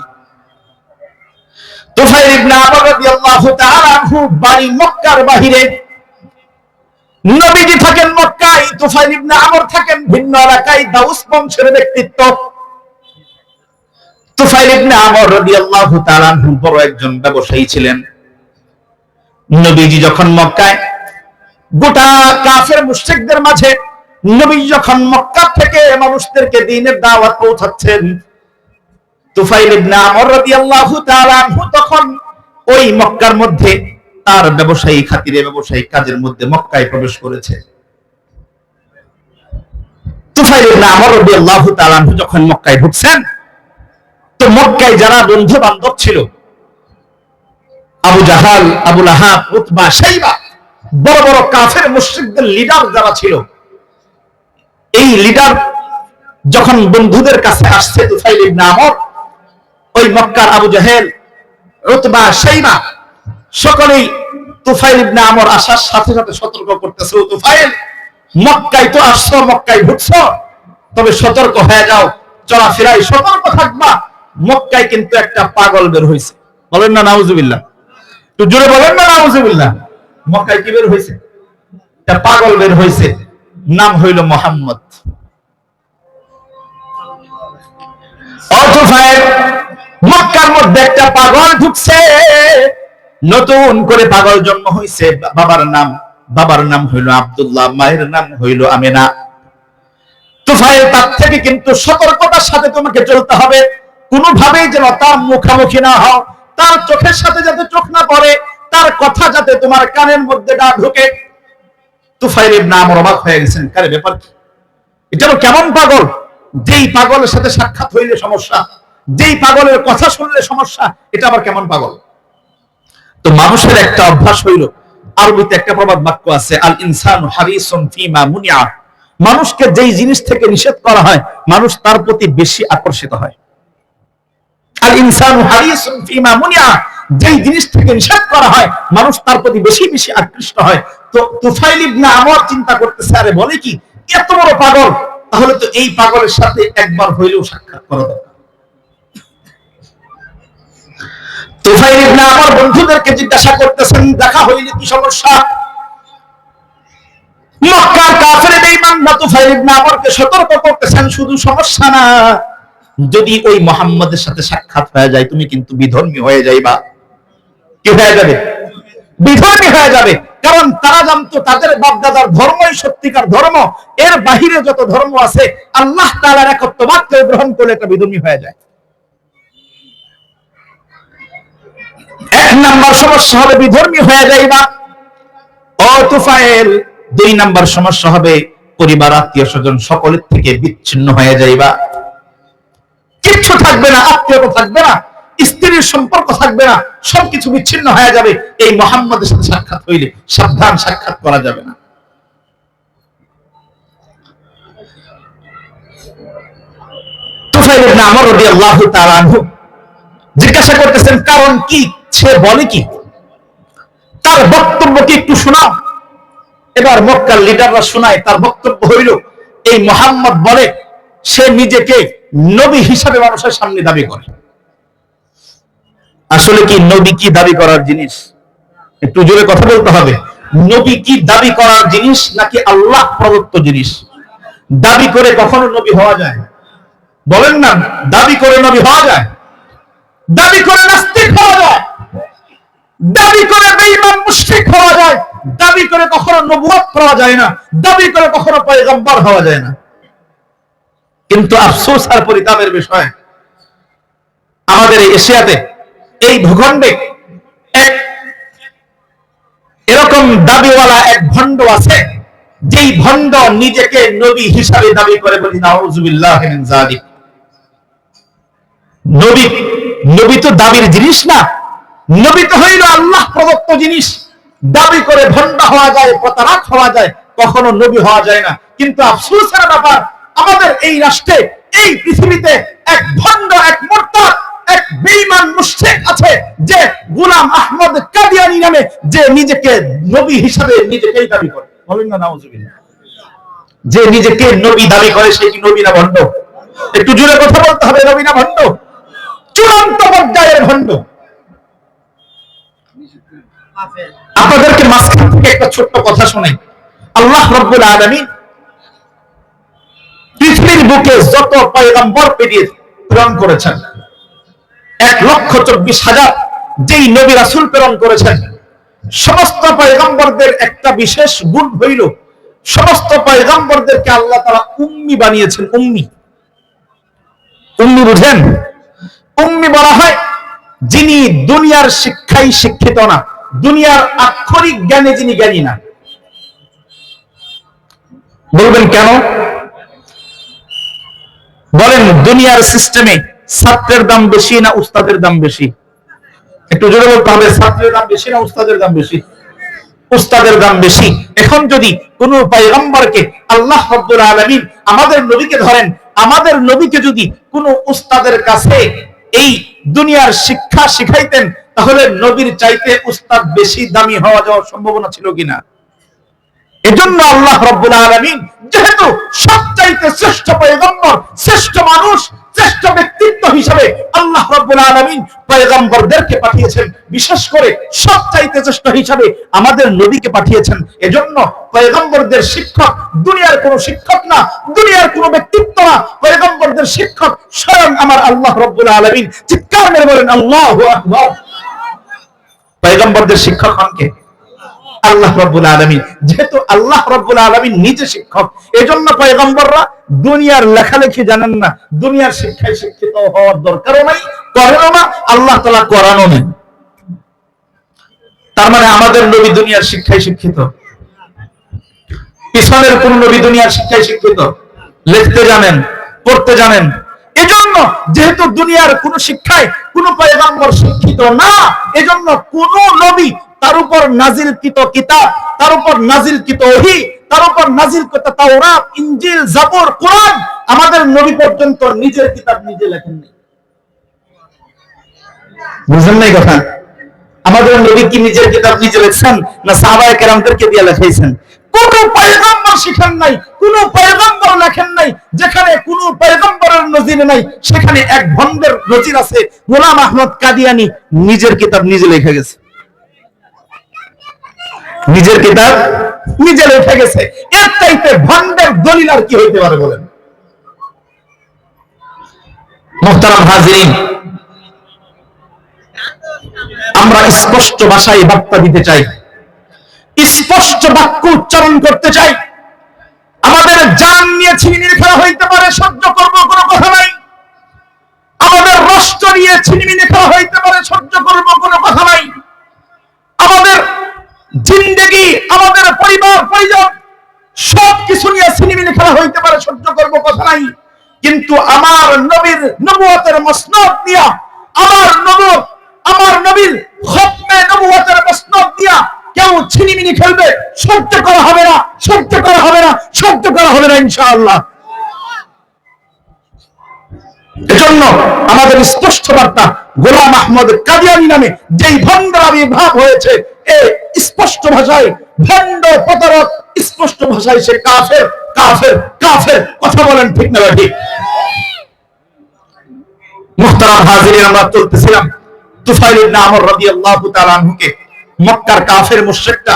তুফাইল ইবনে আমর রাদিয়াল্লাহু তাআলা আনহু বাড়ি মক্কার বাহিরে। নবীজি থাকেন মক্কায়, তুফাইল ইবনে আমর থাকেন ভিন্ন এলাকায়। দাউস বংশের ব্যক্তিত্ব। তুফাইল ইবনে আমর রাদিয়াল্লাহু তাআলা আনহু বড় একজন ব্যবসায়ী ছিলেন। নবীজি যখন মক্কায় গোটা কাফের মুশরিকদের মাঝে, নবীজি যখন মক্কা থেকে মানুষদেরকে দ্বীনের দাওয়াত পৌঁছাচ্ছেন, তুফাইল ইবনে আমর রাদিয়াল্লাহু তাআলা আনহু তখন ওই মক্কার মধ্যে তার ব্যবসায়ী খাতিরে, ব্যবসায়িক কাজের মধ্যে মক্কায় প্রবেশ করেছে। তুফাইল ইবনে আমর রাদিয়াল্লাহু তাআলা আনহু যখন মক্কায় ঢুকছেন, তো মক্কায় যারা বন্ধু বান্ধব ছিল, আবু জাহাল, আবু লাহাব, উতবা, শাইবা, বড় বড় কাফের মুশরিকদের লিডার যারা ছিল, এই লিডার যখন বন্ধুদের কাছে আসছে, তুফাইল ইবনে আমর, ওই মক্কার আবু জাহেল, উতবা, শাইবা সকলেই তুফাইল ইবনে আমর আসার সাথে সাথে সতর্ক করতেছে, ও তুফাইল, মক্কায় তো আসছো, মক্কায় ঢুকছো, তবে সতর্ক হয়ে যাও, চলাফেরায় সতর্ক থাকবা। মক্কায় কিন্তু একটা পাগল বের হয়েছে। বলেন না নাউজুবিল্লাহ। একটু জোরে বলেন না নাউজুবিল্লাহ। মক্কায় কি বের হয়েছে? একটা পাগল বের হয়েছে, নাম হইল মোহাম্মদ। মক্কার মধ্যে একটা পাগল ঢুকছে, নতুন করে পাগল জন্ম হয়েছে। বাবার নাম হইল আব্দুল্লাহ, মায়ের নাম হইল আমেনা। তুফাইল তার থেকে কিন্তু সতর্কতার সাথে তোমাকে চলতে হবে, কোনোভাবেই যেন তার মুখামুখি না হও, তার চোখের সাথে যাতে চোখ না পড়ে, তার কথা যাতে তোমার কানের মধ্যে না ঢুকে। তুফাইল ইবনে আমর অবাক হয়ে গেছেন, কারে ব্যাপার কি? এটা কেমন পাগল, যেই পাগলের সাথে সাক্ষাৎ হইলে সমস্যা, যেই পাগলের কথা শুনলে সমস্যা, এটা আবার কেমন পাগল? তো মানুষের একটা অভ্যাস হইল, আরবিতে একটা প্রবাদ বাক্য আছে, আল ইনসানু হারিসুন ফিমা মুনিয়া। মানুষকে যেই জিনিস থেকে নিষেধ করা হয়, মানুষ তার প্রতি বেশি আকর্ষিত হয়। আল ইনসানু হারিসুন ফিমা মুনিয়া, যেই জিনিস থেকে নিষেধ করা হয়, মানুষ তার প্রতি বেশি বেশি আকৃষ্ট হয়। তো তুফাইল ইবনে আমর চিন্তা করতেছে, আরে বলে কি, এত বড় পাগল, তাহলে তো এই পাগলের সাথে একবার হইলেও সাক্ষাৎ করা দরকার। তুফাইল ইবনে আমর বন্ধুদেরকে জিজ্ঞাসা করতেছেন, দেখা হইলে কি সমস্যা? মক্কার কাফের বেঈমান তুফাইল ইবনে আমরকে সতর্ক করতেছেন, শুধু সমস্যা না, যদি ওই মুহাম্মাদের সাথে সাক্ষাৎ হয়ে যায়, তুমি কিন্তু বিধর্মী হয়ে যাইবা। কি হয়ে যাবে? বিধর্মী হয়ে যাবে। কারণ তারা জানতো তাদের বাপদাদার ধর্মই সত্যিকার ধর্ম, এর বাহিরে যত ধর্ম আছে আল্লাহ তাআলার একত্ববাদকে গ্রহণ করলে এটা বিধর্মী হয়ে যায়। এক নাম্বার সমস্যা হবে বিধর্মী হয়ে যাইবা ও তুফাইল। দুই নাম্বার সমস্যা হবে পরিবার, আত্মীয় স্বজন সকলের থেকে বিচ্ছিন্ন হয়ে যাইবা। কিচ্ছু থাকবে না, আত্মীয়তা থাকবে না, স্ত্রীর সম্পর্ক থাকবে না, সবকিছু বিচ্ছিন্ন হয়ে যাবে। এই মুহাম্মাদের সাথে সাক্ষাৎ হইলে সাবধান, সাক্ষাৎ করা যাবে না। তুফাইল ইবনে আমর রাদিয়াল্লাহু তাআলা আনহু জিজ্ঞাসা করতেছেন, কারণ কি, সে বলে কি, তার বক্তব্য কি একটু শোনাও। এবার মক্কার লিডাররা শোনায়, তার বক্তব্য হইল, এই মুহাম্মদ বলে সে নিজেকে নবী হিসাবে মানুষের সামনে দাবি করে। আসলে কি নবী কি দাবি করার জিনিস? একটু জোরে কথা বলতে হবে। নবী কি দাবি করার জিনিস নাকি আল্লাহ প্রদত্ত জিনিস? দাবি করে কখনো নবী হওয়া যায়? বলেন না, দাবি করে নবী হওয়া যায়? দাবি করে নাস্তিক হওয়া যায়, দাবি করে বেঈমান মুশরিক হওয়া যায়, দাবি করে কখনো নবুয়ত পাওয়া যায় না, দাবি করে কখনো পয়গম্বর হওয়া যায় না। কিন্তু আফসোস আর পরিতাপের বিষয়, আমাদের এশিয়াতে, এই ভূখণ্ডে এরকম দাবিওয়ালা এক ভণ্ড আছে, যেই ভণ্ড নিজেকে নবী হিসাবে দাবি করে। বলি নাউযুবিল্লাহ মিন যালিক। নবী তো দাবির জিনিস না, নবী তো হইল আল্লাহ প্রদত্ত জিনিস। দাবি করে ভণ্ড হওয়া যায়, প্রতারক হওয়া যায়, কখনো নবী হওয়া যায় না। কিন্তু আফসোসের ব্যাপার, আমাদের এই রাষ্ট্রে, এই পৃথিবীতে এক ভণ্ড, এক মুরতাদ, এক বেঈমান মুশরিক আছে, যে গোলাম আহমদ কাদিয়ানী নামে, যে নিজেকে নবী হিসাবে নিজেকেই দাবি করে। বলেন না নাউযুবিল্লাহ। যে নিজেকে নবী দাবি করে, সে কি নবী না ভণ্ড? একটু জোরে কথা বলতে হবে, নবী না ভণ্ড? চূড়ান্ত পর্যায়ের ভণ্ড। আপনাদেরকে মাঝখান থেকে একটা ছোট্ট কথা শোনাই। আল্লাহ রাব্বুল আলামিন পৃথিবীর বুকে যত পয়গম্বর প্রেরণ করেছেন, 1,24,000 যেই নবী রাসূল প্রেরণ করেছেন, সমস্ত পয়গম্বরদের একটা বিশেষ গুণ হইল, সমস্ত পয়গম্বরদেরকে আল্লাহ তাআলা উম্মি বানিয়েছেন। উম্মি বুঝেন? উম্মি বলা হয় যিনি দুনিয়ার শিক্ষায় শিক্ষিত না, দুনিয়ার আক্ষরিক জ্ঞানে যিনি জ্ঞানী না। বলবেন কেন? বলেন, দুনিয়ার সিস্টেমে ছাত্রের দাম বেশি না উস্তাদের দাম বেশি? একটু জোরে বলতে হবে, ছাত্রের দাম বেশি না উস্তাদের দাম বেশি? উস্তাদের দাম বেশি। এখন যদি কোন পয়গম্বরকে আল্লাহ রাব্বুল আলামিন, আমাদের নবীকে ধরেন, আমাদের নবীকে যদি কোন উস্তাদের কাছে এই দুনিয়ার শিক্ষা শিখাইতেন, তাহলে নবীর চাইতে উস্তাদ বেশি দামি হওয়া যাওয়ার সম্ভাবনা ছিল কিনা? এজন্য আল্লাহ রাব্বুল আলামিন যেহেতু সবচাইতে শ্রেষ্ঠ পয়গম্বর, শ্রেষ্ঠ মানুষ, শ্রেষ্ঠ ব্যক্তিত্ব হিসেবে আল্লাহ রাব্বুল আলামিন পয়গম্বরদেরকে পাঠিয়েছেন, বিশেষ করে সবচাইতে শ্রেষ্ঠ হিসেবে আমাদের নবীকে পাঠিয়েছেন। এজন্য পয়গম্বরদের শিক্ষক দুনিয়ার কোনো শিক্ষক না, দুনিয়ার কোনো ব্যক্তিত্ব না, পয়গম্বরদের শিক্ষক স্বয়ং আমার আল্লাহ রাব্বুল আলামিন। চিৎকার মেরে বলেন আল্লাহু আকবার। পয়গম্বরদের শিক্ষক হন কে? আল্লাহ রাব্বুল আলামিন। যেহেতু আল্লাহ রাব্বুল আলামিন নিজে শিক্ষক, এজন্য পয়গম্বররা দুনিয়ার লেখালেখি জানেন না, দুনিয়ার শিক্ষায় শিক্ষিত হওয়ার দরকারও নাই, করেনও না, আল্লাহ তাআলা করানো নেই। তার মানে আমাদের নবী দুনিয়ার শিক্ষায় শিক্ষিত, পিছনের কোন নবী দুনিয়ার শিক্ষায় শিক্ষিত? লিখতে জানেন, পড়তে জানেন। এজন্য যেহেতু দুনিয়ার কোন শিক্ষায় কোন পয়গম্বর শিক্ষিত না, এজন্য কোন নবী তার উপর নাজিলকৃত কিতাব, তার উপর নাজিলকৃত ওহী, তার উপর নাজিলকৃত তাওরাত, ইনজিল, জাবুর, কোরআন, আমাদের নবী পর্যন্ত নিজের কিতাব নিজে লেখেননি। বুঝেন নাই কথা? আমাদের নবী কি নিজের কিতাব নিজে লিখছেন, না সাহাবায়ে কেরামদেরকে দিয়ে লেখাইছেন? কোন পয়গম্বর শিখান নাই, কোন পয়গম্বর লেখেন নাই। যেখানে কোন পয়গম্বরের নজির নাই, সেখানে এক ভন্ডের নজির আছে। গোলাম আহমদ কাদিয়ানী নিজের কিতাব নিজে লিখে গেছে, নিজের কিতাব নিজে লিখে গেছে। এর চাইতে ভন্ডের দলিল আর কি হইতে পারে বলেন? মুহতারাম হাজিরিন, আমরা স্পষ্ট ভাষায় বার্তা দিতে চাই, স্পষ্ট বাক্য উচ্চারণ করতে চাই। আমাদের জান নিয়ে ছিনিমিনি খেলা হইতে পারে, সহ্য করবো, কোনো কথা নাই। আমাদের রাষ্ট্র নিয়ে ছিনিমিনি খেলা হইতে পারে, সহ্য করবো, কোনো কথা নাই। আমাদের জিন্দেগি, আমাদের পরিবার পরিজন সবকিছু নিয়ে ছিনিমিনি খেলা হইতে পারে, সহ্য করবো, কথা নাই। কিন্তু আমার নবীর নবুয়তের মসনদ দিয়া, আমার নবীর খতমে নবুয়তের মসনদ দিয়া কেউ ছিনিমিনি খেলবে, সহ্য করা হবে না, সহ্য করা হবে না, সহ্য করা হবে না ইনশাআল্লাহ। এজন্য আমাদের স্পষ্ট বার্তা, গোলাম আহমদ কাদিয়ানী নামে যেই ভণ্ড আবির্ভাব হয়েছে, এই স্পষ্ট ভাষায় ভণ্ড প্রতারক, স্পষ্ট ভাষায় সে কাফের, কাফের, কাফের। কথা বলেন ঠিক না ঠিক? মুহতারাম হাজিরিন, আমরা চলতেছিলাম, তুফাইল ইবনে আমর রাদিয়াল্লাহু তাআলা আনহুকে মক্কার কাফের মুশরিকরা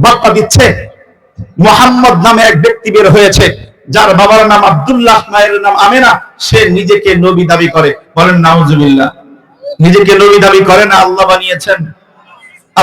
বার্তা দিচ্ছে, মুহাম্মদ নামে এক ব্যক্তি বের হয়েছে, যার বাবার নাম আব্দুল্লাহ, মায়ের নাম আমেনা। সে নিজেকে নবী দাবি করে। বলেন নাউজুবিল্লাহ। নিজেকে নবী দাবি করে না, আল্লাহ বানিয়েছেন।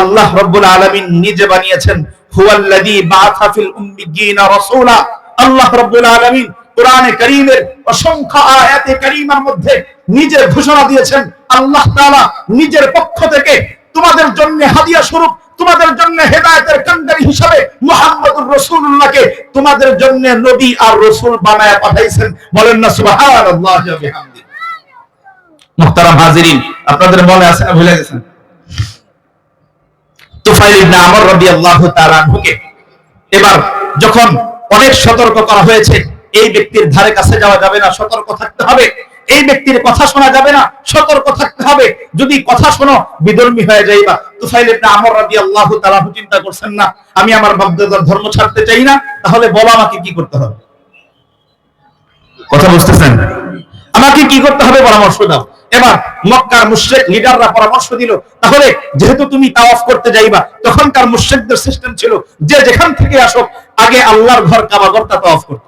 আল্লাহ রাব্বুল আলামিন নিজে বানিয়েছেন। হুয়াল্লাযী বাআসা ফিল উম্মিয়্যিনা রাসূলা। আল্লাহ রাব্বুল আলামিন কোরআনে কারীমের অসংখ্য আয়াতে কারীমার মধ্যে নিজে ঘোষণা দিয়েছেন, আল্লাহ তাআলা নিজের পক্ষ থেকে তোমাদের জন্য হাদিয়া স্বরূপ, তোমাদের জন্য হেদায়েতের কান্ডারি হিসাবে মুহাম্মদুর রাসূলুল্লাহকে তোমাদের জন্য নবী আর রাসূল বানায়া পাঠাইছেন। বলেন না সুবহানাল্লাহি ওয়া বিহামদি। মুহতারাম হাজিরিন, আপনাদের মনে আছে না ভুলে গেছেন? তুফাইল ইবনে আমর রাদিয়াল্লাহু তাআলা আনহুকে এবার যখন অনেক সতর্ক করা হয়েছে, এই ব্যক্তির ধারে কাছে যাওয়া যাবে না, সতর্ক থাকতে হবে। এই ব্যক্তির কথা শোনা যাবে না, সতর্ক থাকতে হবে। যদি কথা শোনো বিধর্মী হয়ে যাইবা। তুফাইল ইবনে আমর রাদিয়াল্লাহু তাআলা চিন্তা করছেন না, আমি আমার বাপদাদার ধর্ম ছাড়তে চাই না, তাহলে বলো আমাকে কি করতে হবে? কথা বুঝতেছেন? আমাকে কি করতে হবে পরামর্শ দাও। এবার মক্কার মুশরিক লিডাররা পরামর্শ দিল, তাহলে যেহেতু তুমি তাওয়াফ করতে যাইবা, তখনকার মুশরিকদের সিস্টেম ছিল যে যেখান থেকে আসো আগে আল্লাহর ঘর কাবা ঘরটা তাওয়াফ করত।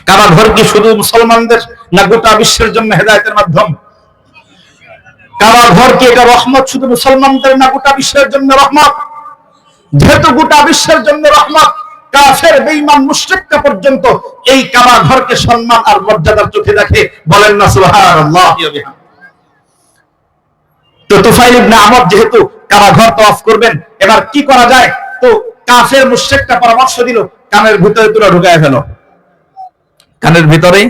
কাবা ঘর কি শুধু মুসলমানদের না গোটা বিশ্বের জন্য হেদায়েতের মাধ্যম? কাবা ঘর কি এটা রহমত শুধু মুসলমানদের না গোটা বিশ্বের জন্য রহমত? যেহেতু গোটা বিশ্বের জন্য রহমত, কাফের বেঈমান মুশরিকরা পর্যন্ত এই কাবা ঘরকে সম্মান আর মর্যাদার চোখে দেখে। বলেন না সুবহানাল্লাহি ওয়া বিহামদিহি। তো তুফাইল ইবনে আমর যেহেতু কাবা ঘর তাওয়াফ করবেন, এবার কি করা যায়? তো কাফের মুশরিকরা পরামর্শ দিল, কানের ভিতরে তুলে ঢুকায় ফেলো, কানের ভিতরে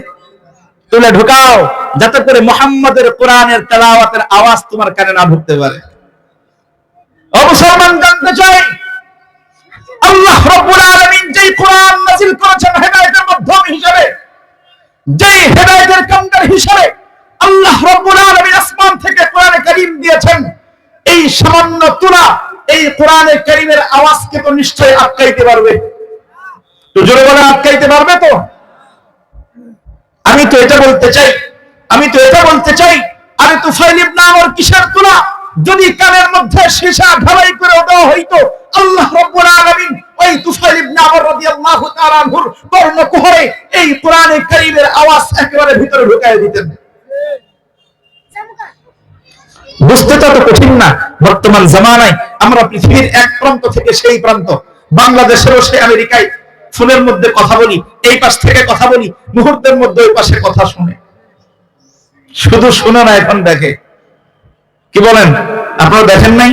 তুলে ঢুকাও, যাতে করে মুহাম্মাদের কোরআনের তেলাওয়াতের আওয়াজ তোমার কানে না ঢুকতে পারে। ও মুসলমান, জানতে চাই আল্লাহ রাব্বুল আলামিন যেই কোরআন নাযিল করেছেন হেদায়েতের মাধ্যম হিসেবে, যেই হেদায়েতের কান্ডার হিসেবে আল্লাহ রাব্বুল আলামিন আসমান থেকে কোরআনে কারীম দিয়েছেন, এই সামান্য তুলা এই কোরআনে কারীমের আওয়াজকে তো নিশ্চয়ই আটকাইতে পারবে। তো জোরে বলে আটকাইতে পারবে তো? আমি তো এটা বলতে চাই আরে তুফাইল ইবনে আমর কিসের তুলা? যদি কানের মধ্যে সীসা ঢালাই করে দেওয়া হইতো, আল্লাহ রাব্বুল আলামিন ওই তুফাইল ইবনে আমর রাদিয়াল্লাহু তাআলা আনহুর কর্ণকুহরে এই কোরআনে কারীমের আওয়াজ একেবারে ভিতরে ঢুকায় দিতেন। বুঝতে তো কঠিন না। বর্তমান জামানায় আমরা পৃথিবীর এক প্রান্ত থেকে সেই প্রান্ত, বাংলাদেশেরও সে আমেরিকায় ফোনের মধ্যে কথা বলি, এই পাশ থেকে কথা বলি, মুহূর্তের মধ্যে ওই পাশে কথা শুনে। শুধু শুনে না, এখন দেখে। কি বলেন? আপনারা দেখেন নাই?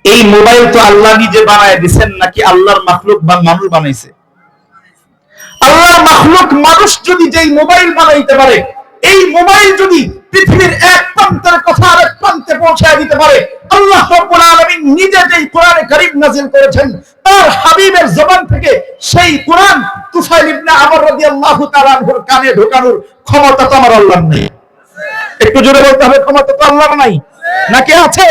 এই মোবাইল তো আল্লাহ নিজে বানায় দিচ্ছেন নাকি আল্লাহর মাখলুক বা মানুষ বানাইছে? আল্লাহর মাখলুক মানুষ যদি যেই মোবাইল বানাইতে পারে, এই মোবাইল যদি পৃথিবীর এক প্রান্তের কথা আরেক প্রান্তে পৌঁছায় দিতে পারে, আল্লাহ রাব্বুল আলামিন নিজে যেই কোরআনে কারীম নাযিল করেছেন তার হাবিবের জবান থেকে সেই কোরআন তুফাইল ইবনে আমর রাদিয়াল্লাহু তাআলা আনহুর কানে ঢোকানোর ক্ষমতা তো আমার আল্লাহর নেই। একটু জোরে বলতে হবে, ক্ষমতা তো আল্লাহর নাই, নাকি আছে?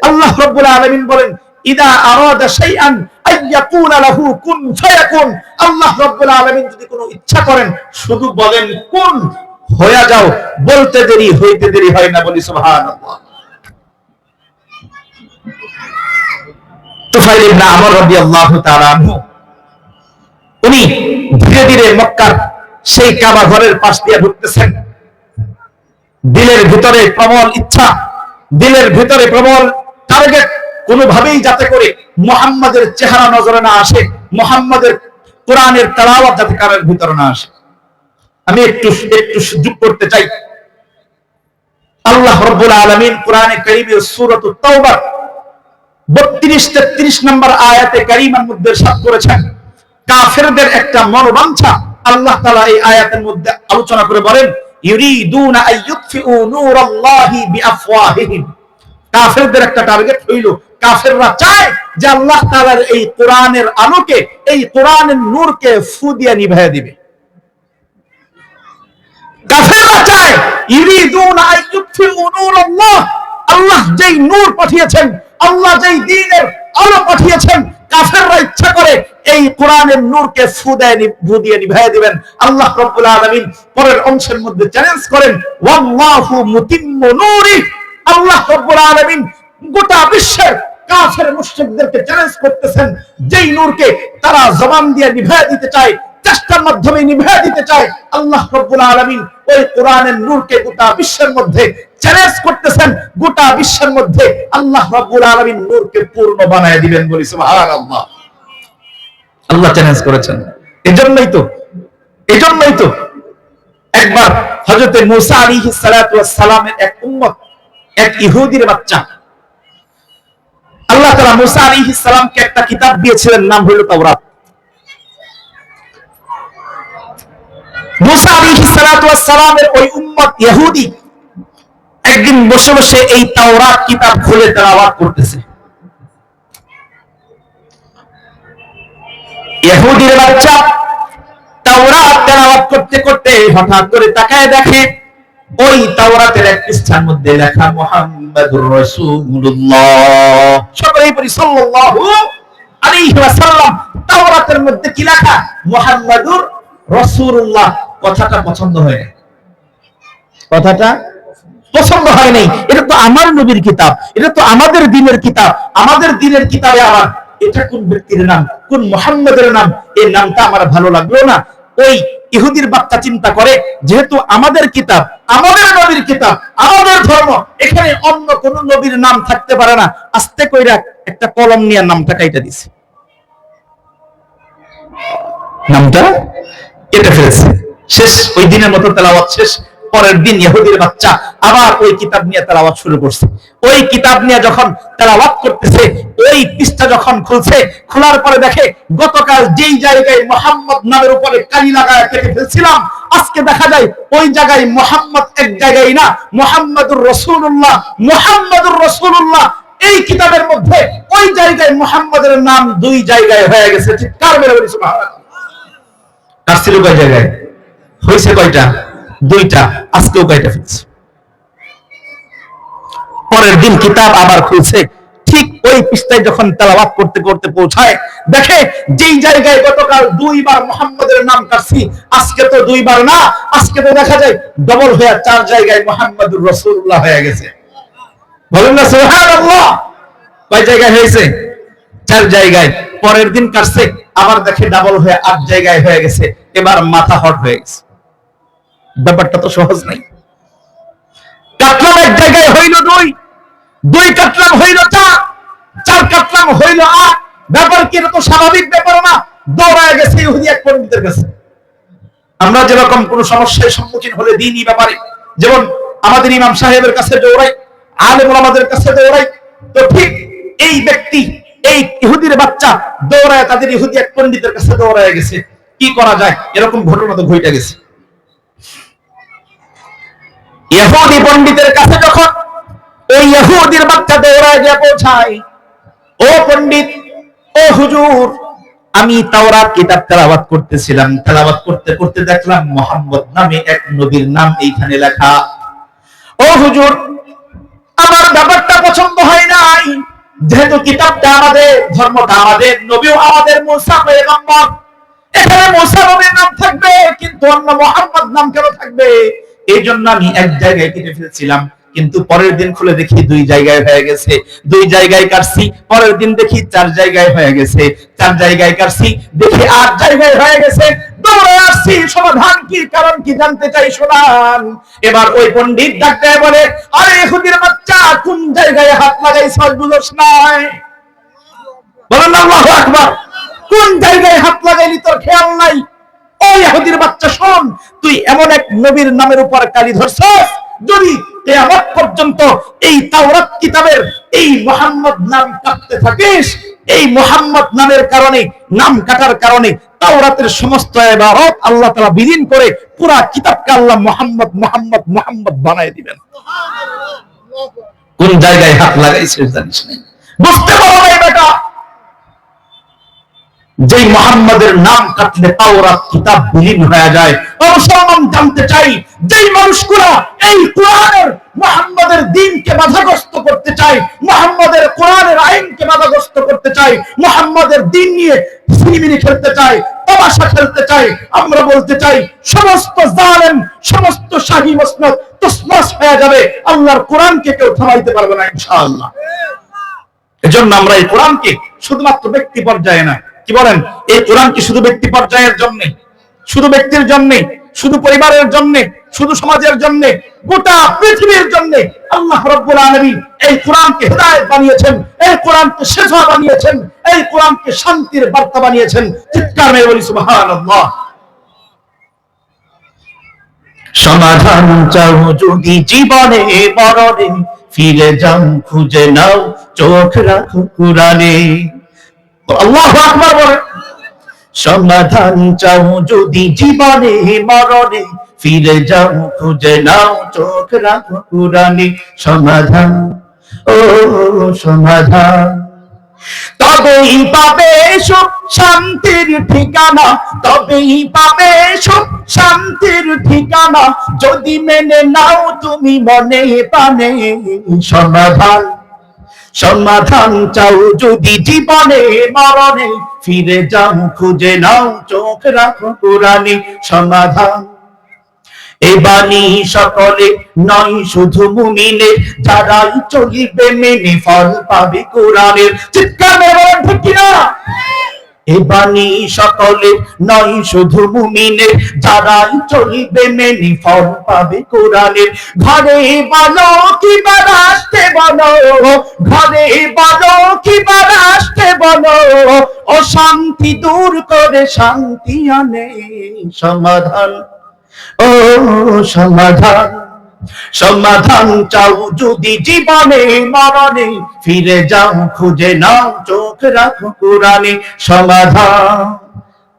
আল্লাহ রাব্বুল আলামিন বলেন, ইদা আরাদা শাইআন আইয়াকুনা লাহু কুন ফায়াকুন। আল্লাহ রাব্বুল আলামিন যদি কোনো ইচ্ছা করেন, শুধু বলেন কুন, হয়ে যাও, বলতে দেরি হইতে দেরি হয় না। বলি সুবহানাল্লাহ। তুফাইল ইবনে আমর রাদিয়াল্লাহু তাআলা আনহু উনি ধীরে ধীরে মক্কার সেই কাবা ঘরের পাশ দিয়ে ঢুকতেছেন। দিলের ভিতরে প্রবল ইচ্ছা, দিলের ভিতরে প্রবল টার্গেট, কোনোভাবেই যাতে করে মুহাম্মাদের চেহারা নজরে না আসে, মুহাম্মাদের কোরআনের তেলাওয়াত যাতে কানের ভিতরে না আসে। আমি একটু যোগ করতে চাই। আল্লাহ রাব্বুল আলামিন কোরআনে কারীমের সূরাতুত তাওবা 32-33 নম্বর আয়াতে কারীমার মধ্যে ইরশাদ করেছেন, কাফেরদের একটা মনোবাঞ্ছা আল্লাহ তাআলা এই আয়াতের মধ্যে আলোচনা করে বলেন, ইউরিদুনা আইয়ুতফিউ নূরাল্লাহি বিআফওয়াহিহিম। কাফেরদের একটা টার্গেট হইল, কাফেররা চায় যে আল্লাহ তাআলার এই কোরআনের আলোকে, এই কোরআনের নূরকে ফু দিয়ে নিভাইয়া দিবে। কাফেররা চায় ইউরিদুনা আইয়ুতফিউ নূরাল্লাহ, আল্লাহ যেই নূর পাঠিয়েছেন, আল্লাহ যেই দ্বীনের আলো পাঠিয়েছেন, কাফেররা ইচ্ছা করে এই কোরআনের নূরকে ফু দিয়ে নিভাইয়া দিবেন। আল্লাহ রাব্বুল আলামিন পরের অংশের মধ্যে চ্যালেঞ্জ করেন, ওয়াল্লাহু মুতিম্মু নূরি। আল্লাহ রাব্বুল আলামিন গোটা বিশ্বের কাফের মুশরিকদেরকে চ্যালেঞ্জ করতেছেন, যেই নূরকে তারা জবান দিয়ে নিভাইয়া দিতে চায়, চেষ্টার মাধ্যমে নিভাইয়া দিতে চায়, আল্লাহ রাব্বুল আলামিন ওই কোরআনের নূরকে গোটা বিশ্বের মধ্যে চ্যালেঞ্জ করতেছেন। গোটা বিশ্বের মধ্যে আল্লাহ রাব্বুল আলামিন নূরকে পূর্ণ বানায় দিবেন। বলি সুবহানাল্লাহ। আল্লাহ চ্যালেঞ্জ করেছেন। এজন্যই তো একবার হযরত মুসা আলাইহিস সালাতু ওয়াস সালামের এক উম্মত, এক ইহুদির বাচ্চা, আল্লাহ তাআলা মুসা আলাইহিস সালামকে একটা কিতাব দিয়েছিলেন, নাম হলো তাওরাত। মুসা আলাইহিস সালাতু ওয়াস সালামের ওই উম্মত ইহুদি একদিন বসে বসে এই তাওরাত কিতাব খুলে তেলাওয়াত করতেছে। ইহুদির বাচ্চা তাওরাত তেলাওয়াত করতে করতে হঠাৎ করে তাকায় দেখে ওই তাওরাতের এক পৃষ্ঠার মধ্যে লেখা মুহাম্মাদুর রাসূলুল্লাহ। সকলেই বলি সাল্লাল্লাহু আলাইহি ওয়াসাল্লাম। তাওরাতের মধ্যে কি লেখা? মুহাম্মাদুর রাসূলুল্লাহ। কথাটা পছন্দ হয় না, কথাটা পছন্দ হয় নাই। এটা তো আমার নবীর কিতাব, এটা তো আমাদের দ্বীনের কিতাব, আমাদের দ্বীনের কিতাবে আবার এটা কোন ব্যক্তির নাম, কোন মুহাম্মাদের নাম, এই নামটা আমার ভালো লাগলো না। ওই ইহুদির বাচ্চা চিন্তা করে, যেহেতু আমাদের কিতাব, আমাদের নবীর কিতাব, আমাদের ধর্ম, এখানে অন্য কোন নবীর নাম থাকতে পারে না, আস্তে কইরা একটা কলম নিয়ে নামটা কাইটা দিছে, নামটা কেটে ফেলেছে। শেষ, ওই দিনের মতো তেলাওয়াত শেষ। পরের দিন ইহুদির বাচ্চা আবার ওই কিতাব নিয়ে তেলাওয়াত শুরু করছে। ওই কিতাব নিয়ে যখন তেলাওয়াত করতেছে, ওই পৃষ্ঠা যখন খুলছে, খোলার পরে দেখে গতকাল যেই জায়গায় মুহাম্মদ নামের উপরে কালি লাগায় কেটে ফেলছিলাম, আজকে দেখা যায় ওই জায়গায় মুহাম্মদ এক জায়গায় না, মুহাম্মাদুর রাসূলুল্লাহ, মুহাম্মাদুর রাসূলুল্লাহ। এই কিতাবের মধ্যে ওই জায়গায় মুহাম্মাদের নাম দুই জায়গায় হয়ে গেছে। ঠিক কার মেরে বলি সুবহানাল্লাহ। আসছিল কয় জায়গায় হয়েছে? কয়টা? দুইটা। আজকেও কয়টা ফেলছে। পরের দিন কিতাব আবার খুলছে, ঠিক ওই পৃষ্ঠায় যখন তেলাওয়াত করতে করতে পৌঁছায়, দেখে যেই জায়গায় গতকাল 2 বার মুহাম্মাদের নাম কাটছি, আজকে তো 2 বার না, আজকে তো দেখা যায় ডবল হয়ে 4 জায়গায় মুহাম্মাদুর রাসূলুল্লাহ হয়ে গেছে। বলেন না সুবহানাল্লাহ। কয় জায়গায় হয়েছে? 4 জায়গায়। পরের দিন কাটছে, আবার দেখে ডাবল হয়ে 8 জায়গায় হয়ে গেছে। এবার মাথা হট হয়ে গেছে। ব্যাপারটা তো সহজ নাই। কাটলাম 1 জায়গায় হইল 2, 2 কাটলাম হইল 4, 4 কাটলাম হইল 8। ব্যাপার কি? এটা তো স্বাভাবিক ব্যাপার না। দৌড়ায় গেছে ইহুদি এক পণ্ডিতের কাছে। আমরা যেরকম কোন সমস্যার সম্মুখীন হলে দ্বীনি ব্যাপারে, যেমন আমাদের ইমাম সাহেবের কাছে দৌড়াই, আলেম ওলামাদের কাছে দৌড়াই, তো ঠিক এই ব্যক্তি, এই ইহুদির বাচ্চা দৌড়ায় তাদের ইহুদি এক পণ্ডিতের কাছে দৌড়ায় গেছে। কি করা যায়? এরকম ঘটনা তো ঘটে গেছে। ইহুদি পণ্ডিতের কাছে যখন ওই ইহুদির বাচ্চা দৌড়ায় গিয়ে পৌঁছায়, ও পণ্ডিত, ও হুজুর, আমি তাওরাত কিতাব তেলাওয়াত করতেছিলাম, তেলাওয়াত করতে করতে দেখলাম মুহাম্মদ নামে এক নবীর নাম এইখানে লেখা। ও হুজুর, আমার ব্যাপারটা পছন্দ হয় নাই। যেহেতু কিতাবটা আমাদের, ধর্মটা আমাদের, নবীও আমাদের, মুসা পয়গম্বর, এখানে মুসা নবীর নাম থাকবে কিন্তু অন্য মুহাম্মদ নাম কেন থাকবে? এই জন্য আমি এক জায়গায় কেটে ফেলছিলাম, কিন্তু পরের দিন খুলে দেখি 2 জায়গায় হয়ে গেছে। 2 জায়গায় কাটছি, পরের দিন দেখি 4 জায়গায় হয়ে গেছে। 4 জায়গায় কাটছি, দেখি 8 জায়গায় হয়ে গেছে। দৌড়ে আসছি, সমাধান কি, কারণ কি জানতে চাই, শোনান। এবার ওই পণ্ডিত ডাকতে বলে, আরে ইহুদির বাচ্চা, কোন জায়গায় হাত লাগাইছ বুঝছ নাই? বলেন আল্লাহু আকবার। কোন জায়গায় হাত লাগাইলি তোর খেয়াল নাই? ও ইহুদির বাচ্চা, শোন, তুই এমন এক নবীর নামের উপর কালি ধরছস, যদি কিয়ামত পর্যন্ত এই তাওরাত কিতাবের এই মুহাম্মদ নাম কাটতে থাকিস, এই মুহাম্মদ নামের কারণে, নাম কাটার কারণে তাওরাতের সমস্ত ইবারত আল্লাহ তাআলা বিলীন করে পুরো কিতাবকে আল্লাহ মুহাম্মদ মুহাম্মদ মুহাম্মদ বানায় দিবেন। কোন জায়গায় হাত লাগাইছিস জানিস না, বুঝতে পারো না বেটা। যেই মুহাম্মাদের নাম কাটলে তাওরাত কিতাব বিলীন হয়ে যায়। মুসলমান জানতে চাই, যেই মানুষগুলো এই কোরআনের মুহাম্মাদের দ্বীনকে বাধাগ্রস্ত করতে চায়, মুহাম্মাদের কোরআনের আইনকে বাধাগ্রস্ত করতে চায়, মুহাম্মাদের দ্বীন নিয়ে সিনেমিনি খেলতে চায়, তামাশা খেলতে চায়, আমরা বলতে চাই সমস্ত জালেম, সমস্ত শাহী মসনদ তসমাস হয়ে যাবে। আল্লাহর কোরআনকে কেউ থামাইতে পারবে না ইনশাআল্লাহ। এজন্য আমরা এই কোরআনকে শুধুমাত্র ব্যক্তি পর্যায়ে না, কি বলেন, এই কোরআন কি শুধু ব্যক্তি পর্যায়ের জন্য, শুধু ব্যক্তির জন্য, শুধু পরিবারের জন্য, শুধু সমাজের জন্য, গোটা পৃথিবীর জন্য আল্লাহ রাব্বুল আলামিন এই কোরআনকে হেদায়েত বানিয়েছেন, এই কোরআনকে শিফা বানিয়েছেন, এই কোরআনকে শান্তির বার্তা বানিয়েছেন। চিৎকার মেরে বলি সুবহানাল্লাহ। সমাধান চাও যদি জীবনে মরণে, ফিরে যাও খুঁজে নাও, চোখ রাখো কোরআনে। আল্লাহু আকবার বলে। সমাধান চাও যদি জীবনে মরণে, ফিরে যাও খুঁজে নাও, চোখ রাখো কোরআনে। সমাধান, ও সমাধান, তবেই পাবে সুখ শান্তির ঠিকানা, তবেই পাবে সুখ শান্তির ঠিকানা, যদি মেনে নাও তুমি মনে প্রাণে। সমাধান, সমাধান চাও যদি জীবনে মরণে, ফিরে যাও খুঁজে নাও, চোখ রাখো কোরআনে। সমাধান, এ বাণী সকলে নয় শুধু মুমিনের, যারাই চলিবে মেনে ফল পাবে কোরআনের। চিৎকার মেরে বলেন ঠিক কিনা? এ বাণী সকলে নয় শুধু মুমিনের, যারাই চলিবে মেনে ফল পাবে কোরআনের। ঘরে বলো কিবা রাষ্ট্রে বলো, ঘরে বলো কিবা রাষ্ট্রে বলো, অশান্তি দূর করে শান্তি আনে। সমাধান, ও সমাধান, সমাধান চাও যদি জীবনে মরণে, ফিরে যাও খুঁজে নাও, চোখ রাখো কোরআনে। সমাধান।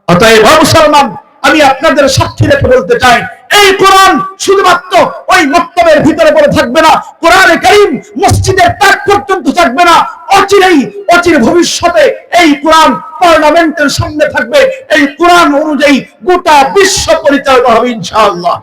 অতএব মুসলমান, আমি আপনাদের সাক্ষী রেখে বলতে চাই, এই কোরআন শুধুমাত্র ওই মক্তবের ভিতরে পড়ে থাকবে না, কোরআনে কারীম মসজিদের তাক পর্যন্ত থাকবে না, অচিরেই অচির ভবিষ্যতে এই কোরআন পার্লামেন্টের সামনে থাকবে। এই কোরআন অনুযায়ী গোটা বিশ্ব পরিচালিত হবে ইনশাআল্লাহ।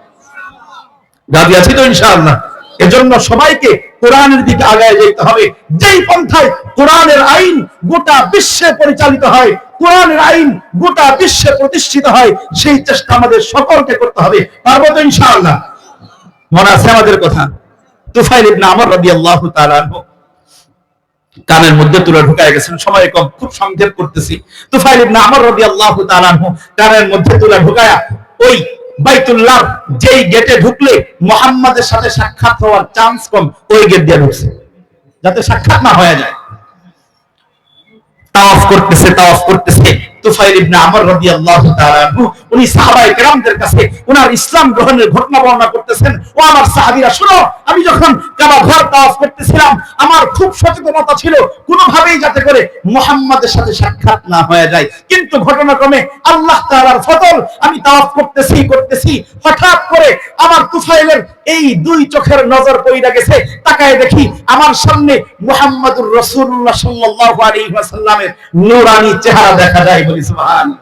রাজি আছি তো ইনশাআল্লাহ? এজন্য সবাইকে কোরআনের দিকে আগায় যেতে হবে। যেই পন্থায় কোরআনের আইন গোটা বিশ্বে পরিচালিত হয়, কোরআনের আইন গোটা বিশ্বে প্রতিষ্ঠিত হয়, সেই চেষ্টা আমাদের সকলকে করতে হবে। পারবো তো ইনশাআল্লাহ? মনে আছে আমাদের কথা? তুফাইল ইবনে আমর রাদিয়াল্লাহু তাআলা আনহু কানের মধ্যে তুলে ঢুকায় গেছেন। সময় কম, খুব সংক্ষেপ করতেছি। তুফাইল ইবনে আমর রাদিয়াল্লাহু তাআলা আনহু কানের মধ্যে তুলে ঢুকায়া ওই বাইতুল্লাহ যেই গেটে ঢুকলে মুহাম্মাদের সাথে সাক্ষাৎ হওয়ার চান্স কম, ওই গেট দিয়ে ঢুকছে যাতে সাক্ষাৎ না হয়ে যায়। তাওয়াফ করতেছে তুফাইল ইবনে আমর রাদিয়াল্লাহু তাআলা আনহু, উনি সাহাবায়ে কেরামদের কাছে ওনার ইসলাম গ্রহণের ঘটনা বর্ণনা করতেছেন। ও আমার সাহাবীরা শুনো, আমি যখন কাবা ঘর তাওয়াফ করতেছিলাম, আমার খুব সচেতনতা ছিল কোনোভাবেই যাতে করে মুহাম্মাদের সাথে সাক্ষাৎ না হয়ে যায়। কিন্তু ঘটনাক্রমে আল্লাহ তাআলার ফজল, আমি তাওয়াফ করতেছি, হঠাৎ করে আমার তুফাইলের এই দুই চোখের নজর পড়ে গেছে। তাকায় দেখি আমার সামনে মুহাম্মাদুর রাসূলুল্লাহ সাল্লাল্লাহু আলাইহি ওয়াসাল্লামের নূরানি চেহারা দেখা যায়। বলি সুবহানাল্লাহ।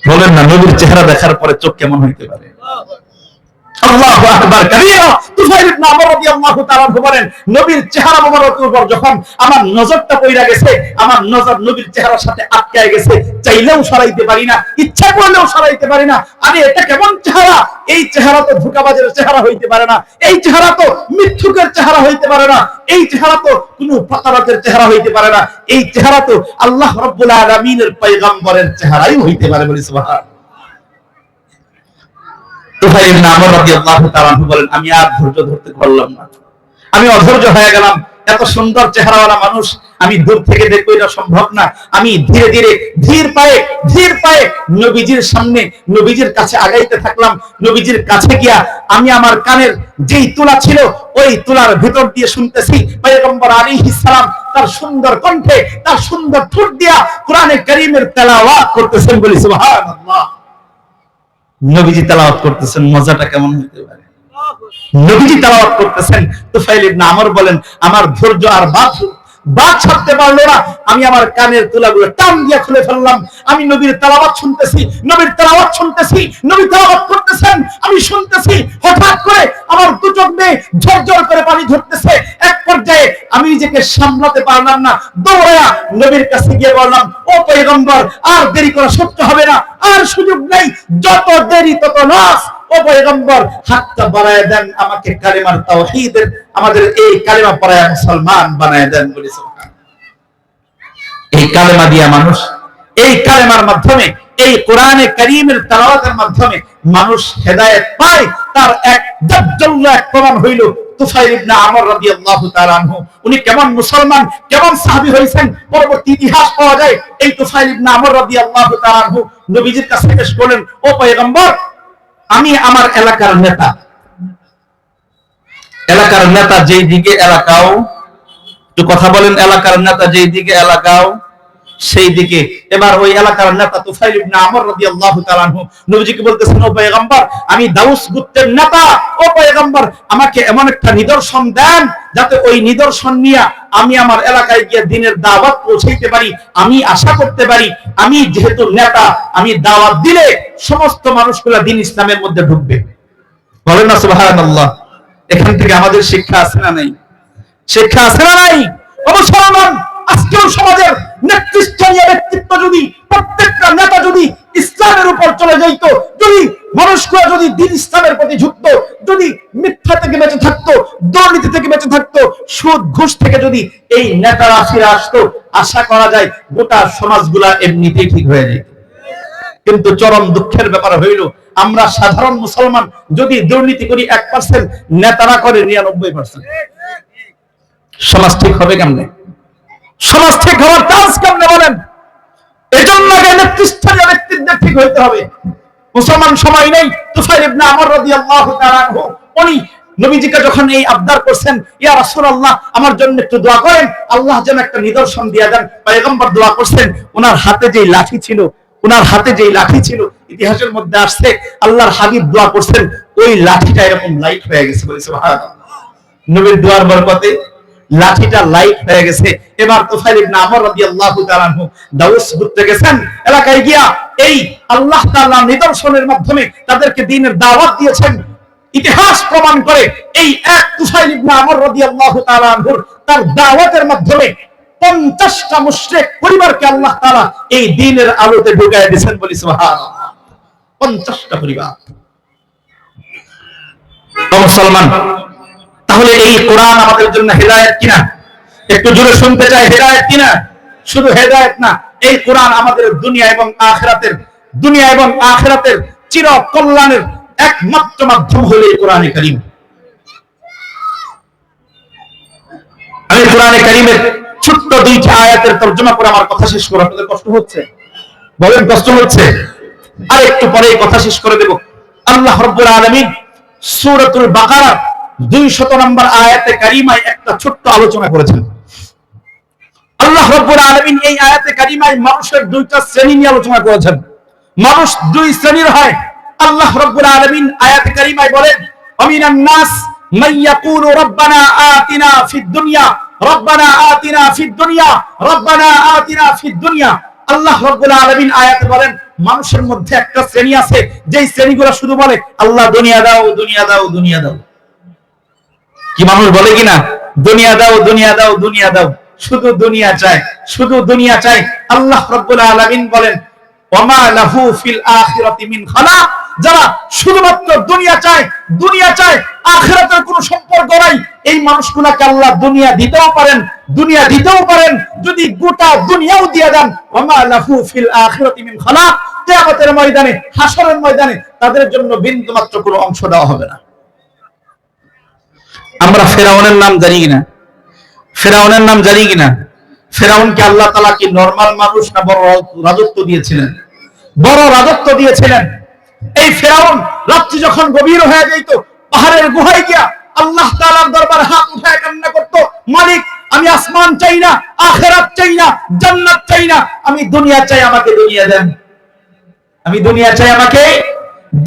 বলেন না, নবীর চেহারা দেখার পরে চোখ কেমন হইতে পারে? আল্লাহু আকবার কাবীরা। তুফাইল ইবনে আমর রাদিয়াল্লাহু তাআলা বলেন, নবীর চেহারা মোবারকের উপর যখন আমার নজরটা পড়ে গেছে, আমার নজর নবীর চেহারার সাথে আটকায় গেছে। চাইলেও সরাইতে পারি না, ইচ্ছা করলেও সরাইতে পারি না। আরে এটা কেমন চেহারা? এই চেহারা তো ধোঁকাবাজের চেহারা হইতে পারে না, এই চেহারা তো মিথ্যুকের চেহারা হইতে পারে না, এই চেহারা তো কোনো প্রতারকের চেহারা হইতে পারে না, এই চেহারা তো আল্লাহ রাব্বুল আলামিনের পয়গম্বরের চেহারাই হইতে পারে। বলি সুবহানাল্লাহ। তুফাইল ইবনে আমর রাদিয়াল্লাহু তাআলা বলেন, আমি আর ধৈর্য ধরতে পারলাম না, আমি অধৈর্য হয়ে গেলাম। এত সুন্দর চেহারাওয়ালা মানুষ আমি দূর থেকে দেখবো, এটা সম্ভব না। আমি ধীর পায়ে নবীজির সামনে, নবীজির কাছে আগাইতে থাকলাম। নবীজির কাছে গিয়া আমি আমার কানের যেই তুলা ছিল, ওই তুলার ভিতর দিয়ে শুনতেছি পয়গম্বর আলাইহিস সালাম তার সুন্দর কণ্ঠে, তার সুন্দর ঠোঁট দিয়া কোরআনে কারীমের তেলাওয়াত করতেছেন। বলি সুবহানাল্লাহ। নবীজি তেলাওয়াত করতেছেন, মজাটা কেমন হইতে পারে? নবীজি তেলাওয়াত করতেছেন, তুফাইল ইবনে আমর বলেন, আমার ধৈর্য আর বাদ ছাড়তে পারলো না। আমি আমার কানের তুলাগুলো টান দিয়ে খুলে ফেললাম। আমি নবীর তেলাওয়াত শুনতেছি, নবী তেলাওয়াত করতেছেন, আমি শুনতেছি। হঠাৎ করে আমার দু চোখ দিয়ে ঝরঝর করে পানি ঝরতেছে। এক পর্যায়ে আমি নিজেকে সামলাতে পারলাম না, দৌড়ায়া নবীর কাছে গিয়ে বললাম, ও পয়গম্বর, আর দেরি করা সহ্য হবে না, আর সুযোগ নেই, যত দেরি তত নাশ। ও পয়গম্বর, হাতটা বাড়ায় দেন, আমাকে কালিমার তাওহীদের, আমাদের এই কালিমা পড়ায় মুসলমান বানায় দেন। বলি সুবহানাল্লাহ। এই কালিমা দিয়া মানুষ, এই কালিমার মাধ্যমে, এই কোরআনে কারীমের তেলাওয়াতের মাধ্যমে মানুষ হেদায়েত পায়। তার এক জাজ্জাল্য এক প্রমাণ হইল তুফাইল ইবনে আমর রাদিয়াল্লাহু তাআলা আনহু। উনি কেমন মুসলমান, কেমন সাহাবী হইছেন, পরবর্তী ইতিহাস পাওয়া যায়। এই তুফাইল ইবনে আমর রাদিয়াল্লাহু তাআলা আনহু নবীজির কাছে এসে বলেন, ও পয়গম্বর, আমি আমার এলাকার নেতা যেই দিকে এলাকাও, একটু কথা বলেন, এলাকার নেতা যেই দিকে এলাকাও সেই দিকে। এবার ওই এলাকার নেতা তুফাইল ইবনে আমর রাদিয়াল্লাহু তাআলা আনহু নবীজিকে বলতেছেন, ও পয়গম্বর, আমি দাউস গোত্রের নেতা, ও পয়গম্বর, আমাকে এমন একটা নিদর্শন দেন যাতে ওই নিদর্শন নিয়ে আমি আমার এলাকায় গিয়ে দ্বীনের দাওয়াত পৌঁছাইতে পারি। আমি আশা করতে পারি, আমি যেহেতু নেতা, আমি দাওয়াত দিলে সমস্ত মানুষগুলো দ্বীন ইসলামের মধ্যে ঢুকবে। বলেন না সুবহানাল্লাহ। এখান থেকে আমাদের শিক্ষা আছে না নাই? শিক্ষা আছে না নাই? মুসলমান, আজকেও সমাজের নেতৃস্থানীয় ব্যক্তিত্ব যদি, প্রত্যেকটা নেতা যদি ইসলামের উপর চলে যাইতো, যদি মানুষগুলো যদি দ্বীন ইসলামের প্রতি ঝুঁকতো, যদি মিথ্যা থেকে বেঁচে থাকতো, দুর্নীতি থেকে বেঁচে থাকতো, সুদ ঘুষ থেকে যদি এই নেতারা ফিরে আসতো, আশা করা যায় গোটা সমাজগুলা এমনিতেই ঠিক হয়ে যেত। কিন্তু চরম দুঃখের ব্যাপার হইল, আমরা সাধারণ মুসলমান যদি দুর্নীতি করি 1%, নেতারা করে 99%। সমাজ ঠিক হবে কেমনে? সমাজ ঠিক হওয়ার চান্স কেমনে বলেন? এজন্য নেতৃস্থানীয় ব্যক্তিদের ঠিক হইতে হবে। মুসলমান সময় নেই। তুফাইল ইবনে আমর রাদিয়াল্লাহু তাআলা আনহু উনি নবীজিকে যখন এই আবদার করছেন, ইয়া রাসূলুল্লাহ, আমার জন্য একটু দোয়া করেন, আল্লাহ যেন একটা নিদর্শন দিয়ে দেন। পয়গম্বর দোয়া করছেন, ওনার হাতে যেই লাঠি ছিল, ইতিহাসের মধ্যে আসছে আল্লাহর হাবিব দোয়া করছেন, ওই লাঠিটা এরকম লাইট হয়ে গেছে। বলি সুবহানাল্লাহ। নবীর দোয়ার বরকতে লাঠিটা লাইট হয়ে গেছে। এবার তুফাইল ইবনে আমর রাদিয়াল্লাহু তাআলা আনহু দাউস গোত্রে গেছেন, এলাকায় গিয়া এই আল্লাহ তাআলা নিদর্শনের মাধ্যমে তাদেরকে দ্বীনের দাওয়াত দিয়েছেন। ইতিহাস প্রমাণ করে এই এক তুফাইল ইবনে আমর রাদিয়াল্লাহু তাআলা আনহুর তার দাওয়াতের মাধ্যমে 50টা মুশরিক পরিবারকে আল্লাহ তাআলা এই দ্বীনের আলোতে ঢুকায় দিয়েছেন, বলি সুবহানাল্লাহ। 50টা পরিবার। ও মুসলমান, তাহলে এই কোরআন আমাদের জন্য হেদায়েত কিনা? একটু জোরে শুনতে চাই, হেদায়েত কিনা? শুধু হেদায়েত না, এই কোরআন আমাদের দুনিয়া এবং আখিরাতের চির কল্যাণের একমাত্র মাধ্যম হলো এই কোরআনে কারীম। আমি কোরআনে কারীমের ছোট্ট দুইটা আয়াতের তরজমা করে আমার কথা শেষ করব। আপনাদের কষ্ট হচ্ছে? বলেন কষ্ট হচ্ছে? আর একটু পরেই কথা শেষ করে দেব। আল্লাহ রাব্বুল আলামিন সূরাতুল বাকারা 200 নম্বর আয়াতে কারীমায় একটা ছোট্ট আলোচনা করেছেন। আল্লাহ রাব্বুল আলামিন এই আয়াতে কারীমায় মানুষের দুইটা শ্রেণী নিয়ে আলোচনা করেছেন। মানুষ দুই শ্রেণীর হয়। আল্লাহ রাব্বুল আলামিন আয়াতে কারীমায় বলেন, আমিনান নাস মান ইয়াকুলু রাব্বানা আতিনা ফিদ দুনিয়া রাব্বানা আতিনা ফিদ দুনিয়া রাব্বানা আতিনা ফিদ দুনিয়া। আল্লাহ রাব্বুল আলামিন আয়াতে বলেন, মানুষের মধ্যে একটা শ্রেণী আছে যেই শ্রেণীগুলো শুধু বলে আল্লাহ দুনিয়া দাও, দুনিয়া দাও, দুনিয়া দাও। কি মানুষ বলে কিনা? দুনিয়া দাও, দুনিয়া দাও, দুনিয়া দাও, শুধু দুনিয়া চায়, শুধু দুনিয়া চায়। আল্লাহ রাব্বুল আলামিন বলেন, ওয়ামা লাহু ফিল আখিরাতি মিন খালাক। যারা শুধুমাত্র দুনিয়া চায়, দুনিয়া চায়, আখিরাতের কোনো সম্পর্ক নাই, এই মানুষগুলোকে আল্লাহ দুনিয়া দিতেও পারেন, দুনিয়া দিতেও পারেন। যদি গোটা দুনিয়াও দিয়ে দেন, ওয়ামা লাহু ফিল আখিরাতি মিন খালাক, কিয়ামতের ময়দানে, হাসরের ময়দানে তাদের জন্য বিন্দুমাত্র কোনো অংশ দেওয়া হবে না। আমরা ফেরাউনের নাম জানি কিনা? ফেরাউনের নাম জানি কিনা? ফেরাউনকে আল্লাহ তাআলা কি নরমাল মানুষ না বড় রাজত্ব দিয়েছিলেন? বড় রাজত্ব দিয়েছিলেন। এই ফেরাউন রাত্রি যখন গভীর হয়ে যেত, পাহাড়ের গুহায় গিয়া আল্লাহ তাআলার দরবারে হাত উঠায় কান্না করত, মালিক আমি আসমান চাই না, আখিরাত চাই না, জান্নাত চাই না, আমি দুনিয়া চাই, আমাকে দুনিয়া দেন, আমি দুনিয়া চাই, আমাকে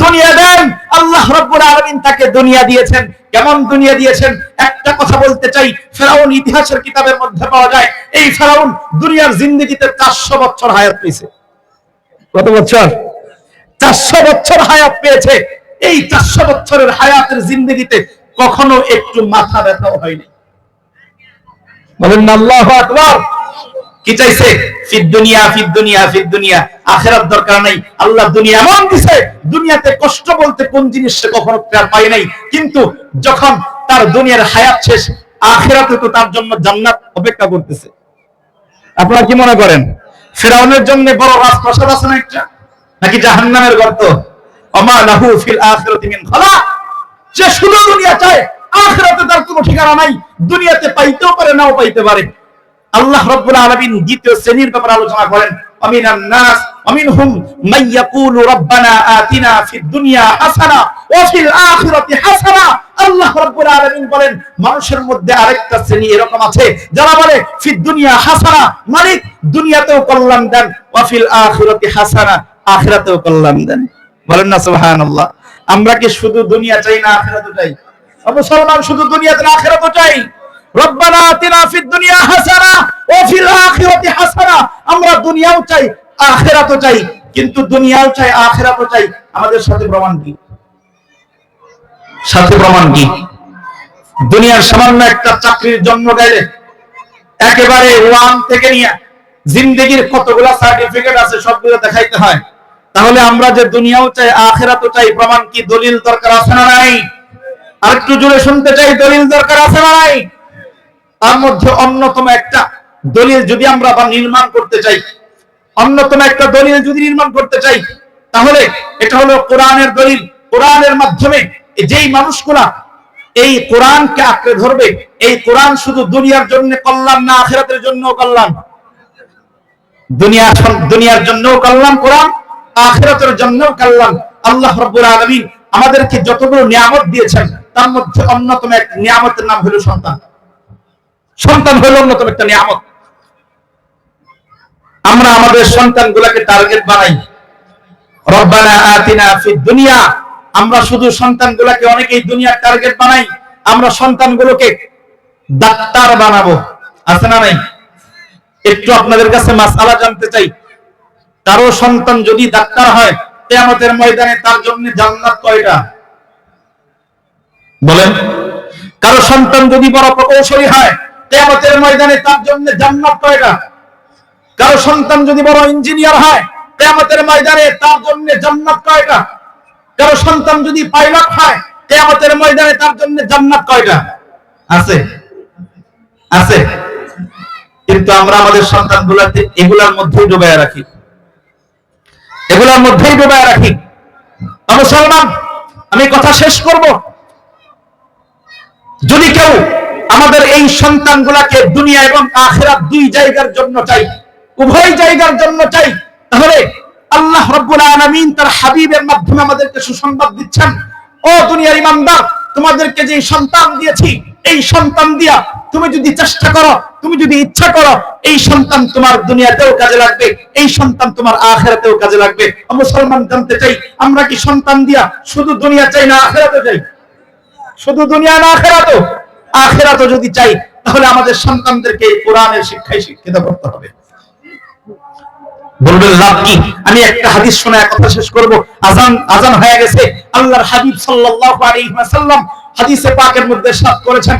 দুনিয়া দেন। আল্লাহ রাব্বুল আলামিন তাকে দুনিয়া দিয়েছেন। কেমন দুনিয়া দিয়েছেন? একটা কথা বলতে চাই, ফেরাউন ইতিহাসের কিতাবের মধ্যে পাওয়া যায়, এই ফেরাউন দুনিয়ার জিন্দেগিতে 400 বছর হায়াত পেয়েছে। কত বছর? 400 বছর হায়াত পেয়েছে। এই 400 বছরের হায়াতের জিন্দেগিতে কখনো একটু মাথা ব্যথাও হয়নি। বলেন না আল্লাহু আকবার। কি চাইছে? ফিদ দুনিয়া, ফিদ দুনিয়া, ফিদ দুনিয়া। আখিরাত দরকার নাই। আল্লাহ দুনিয়া এমন দিছে, দুনিয়াতে কষ্ট বলতে কোন জিনিস সে কখনো পায় নাই। কিন্তু যখন তার দুনিয়ার হায়াত শেষ, আখিরাতে তো তার জন্য জান্নাত অপেক্ষা করতেছে। আপনারা কি মনে করেন ফিরআউনের জন্য বড় রাজপ্রাসাদ আছে না একটা, নাকি জাহান্নামের গর্ত? ওমা লাহু ফিল আখিরাতি মিন খালাক। যে শুধু দুনিয়া চায়, আখিরাতে তার কোনো ঠিকানা নাই, দুনিয়াতে পাইতেও পারে, নাও পাইতে পারে। আল্লাহ রাব্বুল আলামিন দ্বিতীয় শ্রেণীর ব্যাপারে আলোচনা করেন, আমিনান নাস আমিনহুম মান ইয়াকুলু রাব্বানা আতিনা ফিদ দুনিয়া হাসানা ওয়া ফিল আখিরাতি হাসানা। আল্লাহ রাব্বুল আলামিন বলেন, মানুষের মধ্যে আরেকটা শ্রেণী এরকম আছে যারা বলে ফিদ দুনিয়া হাসানা, মালিক দুনিয়াতেও কল্যাণ দেন, ওয়া ফিল আখিরাতি হাসানা, আখিরাতেও কল্যাণ দেন। বলেন না সুবহানাল্লাহ। আমরা কি শুধু দুনিয়া চাই না আখিরাতও চাই? মুসলমান শুধু দুনিয়াতে না আখিরাতও চাই। রব্বানা আতিনা ফিদ দুনিয়া হাসানা ওয়া ফিল আখিরাতি হাসানা। আমরা দুনিয়াও চাই, আখিরাতও চাই, কিন্তু দুনিয়াও চাই, আখিরাতও চাই। আমাদের সাথে প্রমাণ কি? সাথে প্রমাণ কি? দুনিয়ার সামান্য একটা চাকরির জন্য গেলে একেবারে ওয়ান থেকে নিয়ে জিন্দেগির কতগুলা সার্টিফিকেট আছে সবগুলো দেখাইতে হয়। তাহলে আমরা যে দুনিয়াও চাই, আখিরাতও চাই, প্রমাণ কি? দলিল দরকার আছে না নাই? আর একটু জোরে শুনতে চাই, দলিল দরকার আছে না নাই? তার মধ্যে অন্যতম একটা দলিল যদি আমরা নির্মাণ করতে চাই, অন্যতম একটা দলিল যদি নির্মাণ করতে চাই, তাহলে এটা হলো কোরআনের দলিল। কোরআনের মাধ্যমে যেই মানুষগুলা এই কোরআনকে আঁকড়ে ধরবে, এই কোরআন শুধু দুনিয়ার জন্য কল্যাণ না, আখিরাতের জন্যও কল্যাণ। দুনিয়ার জন্যও কল্যাণ কোরআন, আখিরাতের জন্যও কল্যাণ। আল্লাহ রাব্বুল আলামিন আমাদেরকে যতগুলো নিয়ামত দিয়েছেন, তার মধ্যে অন্যতম এক নিয়ামতের নাম হলো সন্তান। সন্তান হলো অন্যতম একটা নিয়ামত। আমরা আমাদের সন্তানগুলোকে টার্গেট বানাই, রব্বানা আতিনা ফিদ দুনিয়া। আমরা শুধু সন্তানগুলোকে অনেকেই দুনিয়ার টার্গেট বানাই। আমরা সন্তানগুলোকে ডাক্তার বানাবো, আছে না নাই? একটু আপনাদের কাছে মাসআলা জানতে চাই, কারো সন্তান যদি ডাক্তার হয়, কিয়ামতের ময়দানে তার জন্য জান্নাত কয়টা? বলেন, কারো সন্তান যদি বড় প্রকৌশলী হয়, কিয়ামতের ময়দানে তার জন্য জান্নাত কয়টা? কারো সন্তান যদি বড় ইঞ্জিনিয়ার হয়, কিয়ামতের ময়দানে তার জন্য জান্নাত কয়টা? কারো সন্তান যদি পাইলট হয়, কিয়ামতের ময়দানে তার জন্য জান্নাত কয়টা? আছে, আছে। কিন্তু আমরা আমাদের সন্তানগুলোকে এগুলার মধ্যেই ডুবাইয়া রাখি, এগুলার মধ্যেই ডুবাইয়া রাখি। মুসলমান, আমি কথা শেষ করব। যদি কেউ আমাদের এই সন্তানগুলাকে দুনিয়া এবং আখিরাত দুই জায়গার জন্য চাই, উভয় জায়গার জন্য চাই, তাহলে আল্লাহ রাব্বুল আলামিন তার হাবিবের মাধ্যমে আমাদেরকে সুসংবাদ দিচ্ছেন, ও দুনিয়ার ইমানদার, তোমাদেরকে যে সন্তান দিয়েছি, এই সন্তান দিয়া তুমি যদি চেষ্টা করো, তুমি যদি ইচ্ছা করো, এই সন্তান তোমার দুনিয়াতেও কাজে লাগবে, এই সন্তান তোমার আখিরাতেও কাজে লাগবে। মুসলমান, জানতে চাই, আমরা কি সন্তান দিয়া শুধু দুনিয়া চাই না আখিরাতে চাই? শুধু দুনিয়া না আখিরাতও? আখিরাতও যদি চাই, তাহলে আমাদের সন্তানদেরকে কোরআনের শিক্ষায় শিক্ষিত করতে হবে। বলবেন লাভ কি? আমি একটা হাদিস শোনায় কথা শেষ করব। আজান হয়ে গেছে। আল্লাহর হাবিব সাল্লাল্লাহু আলাইহি ওয়াসাল্লাম হাদিসে পাকের মধ্যে ইরশাদ করেছেন,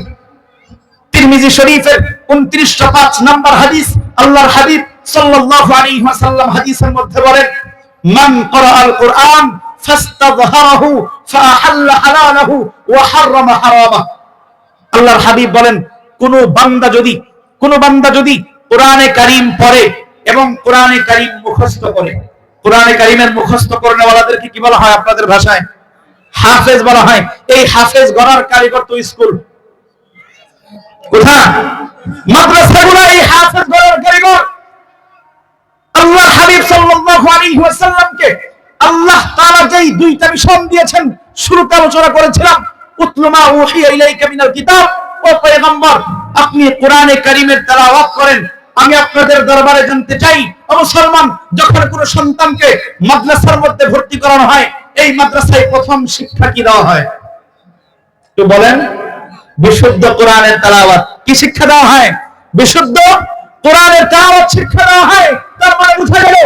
তিরমিজি শরীফের 2905 নম্বর হাদিস, আল্লাহর হাবিব সাল্লাল্লাহু আলাইহি ওয়াসাল্লাম হাদিসের মধ্যে বলেন, মান ক্বারাআল কুরআন ফাস্তাযহারাহু ফাআহাল্লা হালালাহু ওয়া হারামা হারামাহু। আল্লাহর হাবিব বলেন, কোন বান্দা যদি কোরআনে কারীম পড়ে এবং কোরআনে কারীম মুখস্থ করে, কোরআনে কারীমের মুখস্থ করনেওয়ালাদেরকে কি বলা হয় আপনাদের ভাষায়? হাফেজ বলা হয়। এই হাফেজ গড়ার কারিগর তো স্কুল, কোথা? মাদ্রাসাগুলো এই হাফেজ গড়ার কারিগর। আল্লাহ হাবিব সাল্লাল্লাহু আলাইহি ওয়াসাল্লামকে আল্লাহ তাআলা যেই দুইটা মিশন দিয়েছেন, শুরুতে আলোচনা করেছিলাম, উতলু মা উহিয়া ইলাইকা মিনাল কিতাব, ও পয়গম্বর, আপনি কোরআনে কারীমের তেলাওয়াত করেন। আমি আপনাদের দরবারে জানতে চাই, ও মুসলমান, যখন কোন সন্তানকে মাদ্রাসার মধ্যে ভর্তি করানো হয়, এই মাদ্রাসায় প্রথম শিক্ষা কি দেওয়া হয়? তো বলেন, বিশুদ্ধ কোরআনের তেলাওয়াত। কি শিক্ষা দেওয়া হয়? বিশুদ্ধ কোরআনের তেলাওয়াত শিক্ষা দেওয়া হয়। তার মানে বুঝা গেল,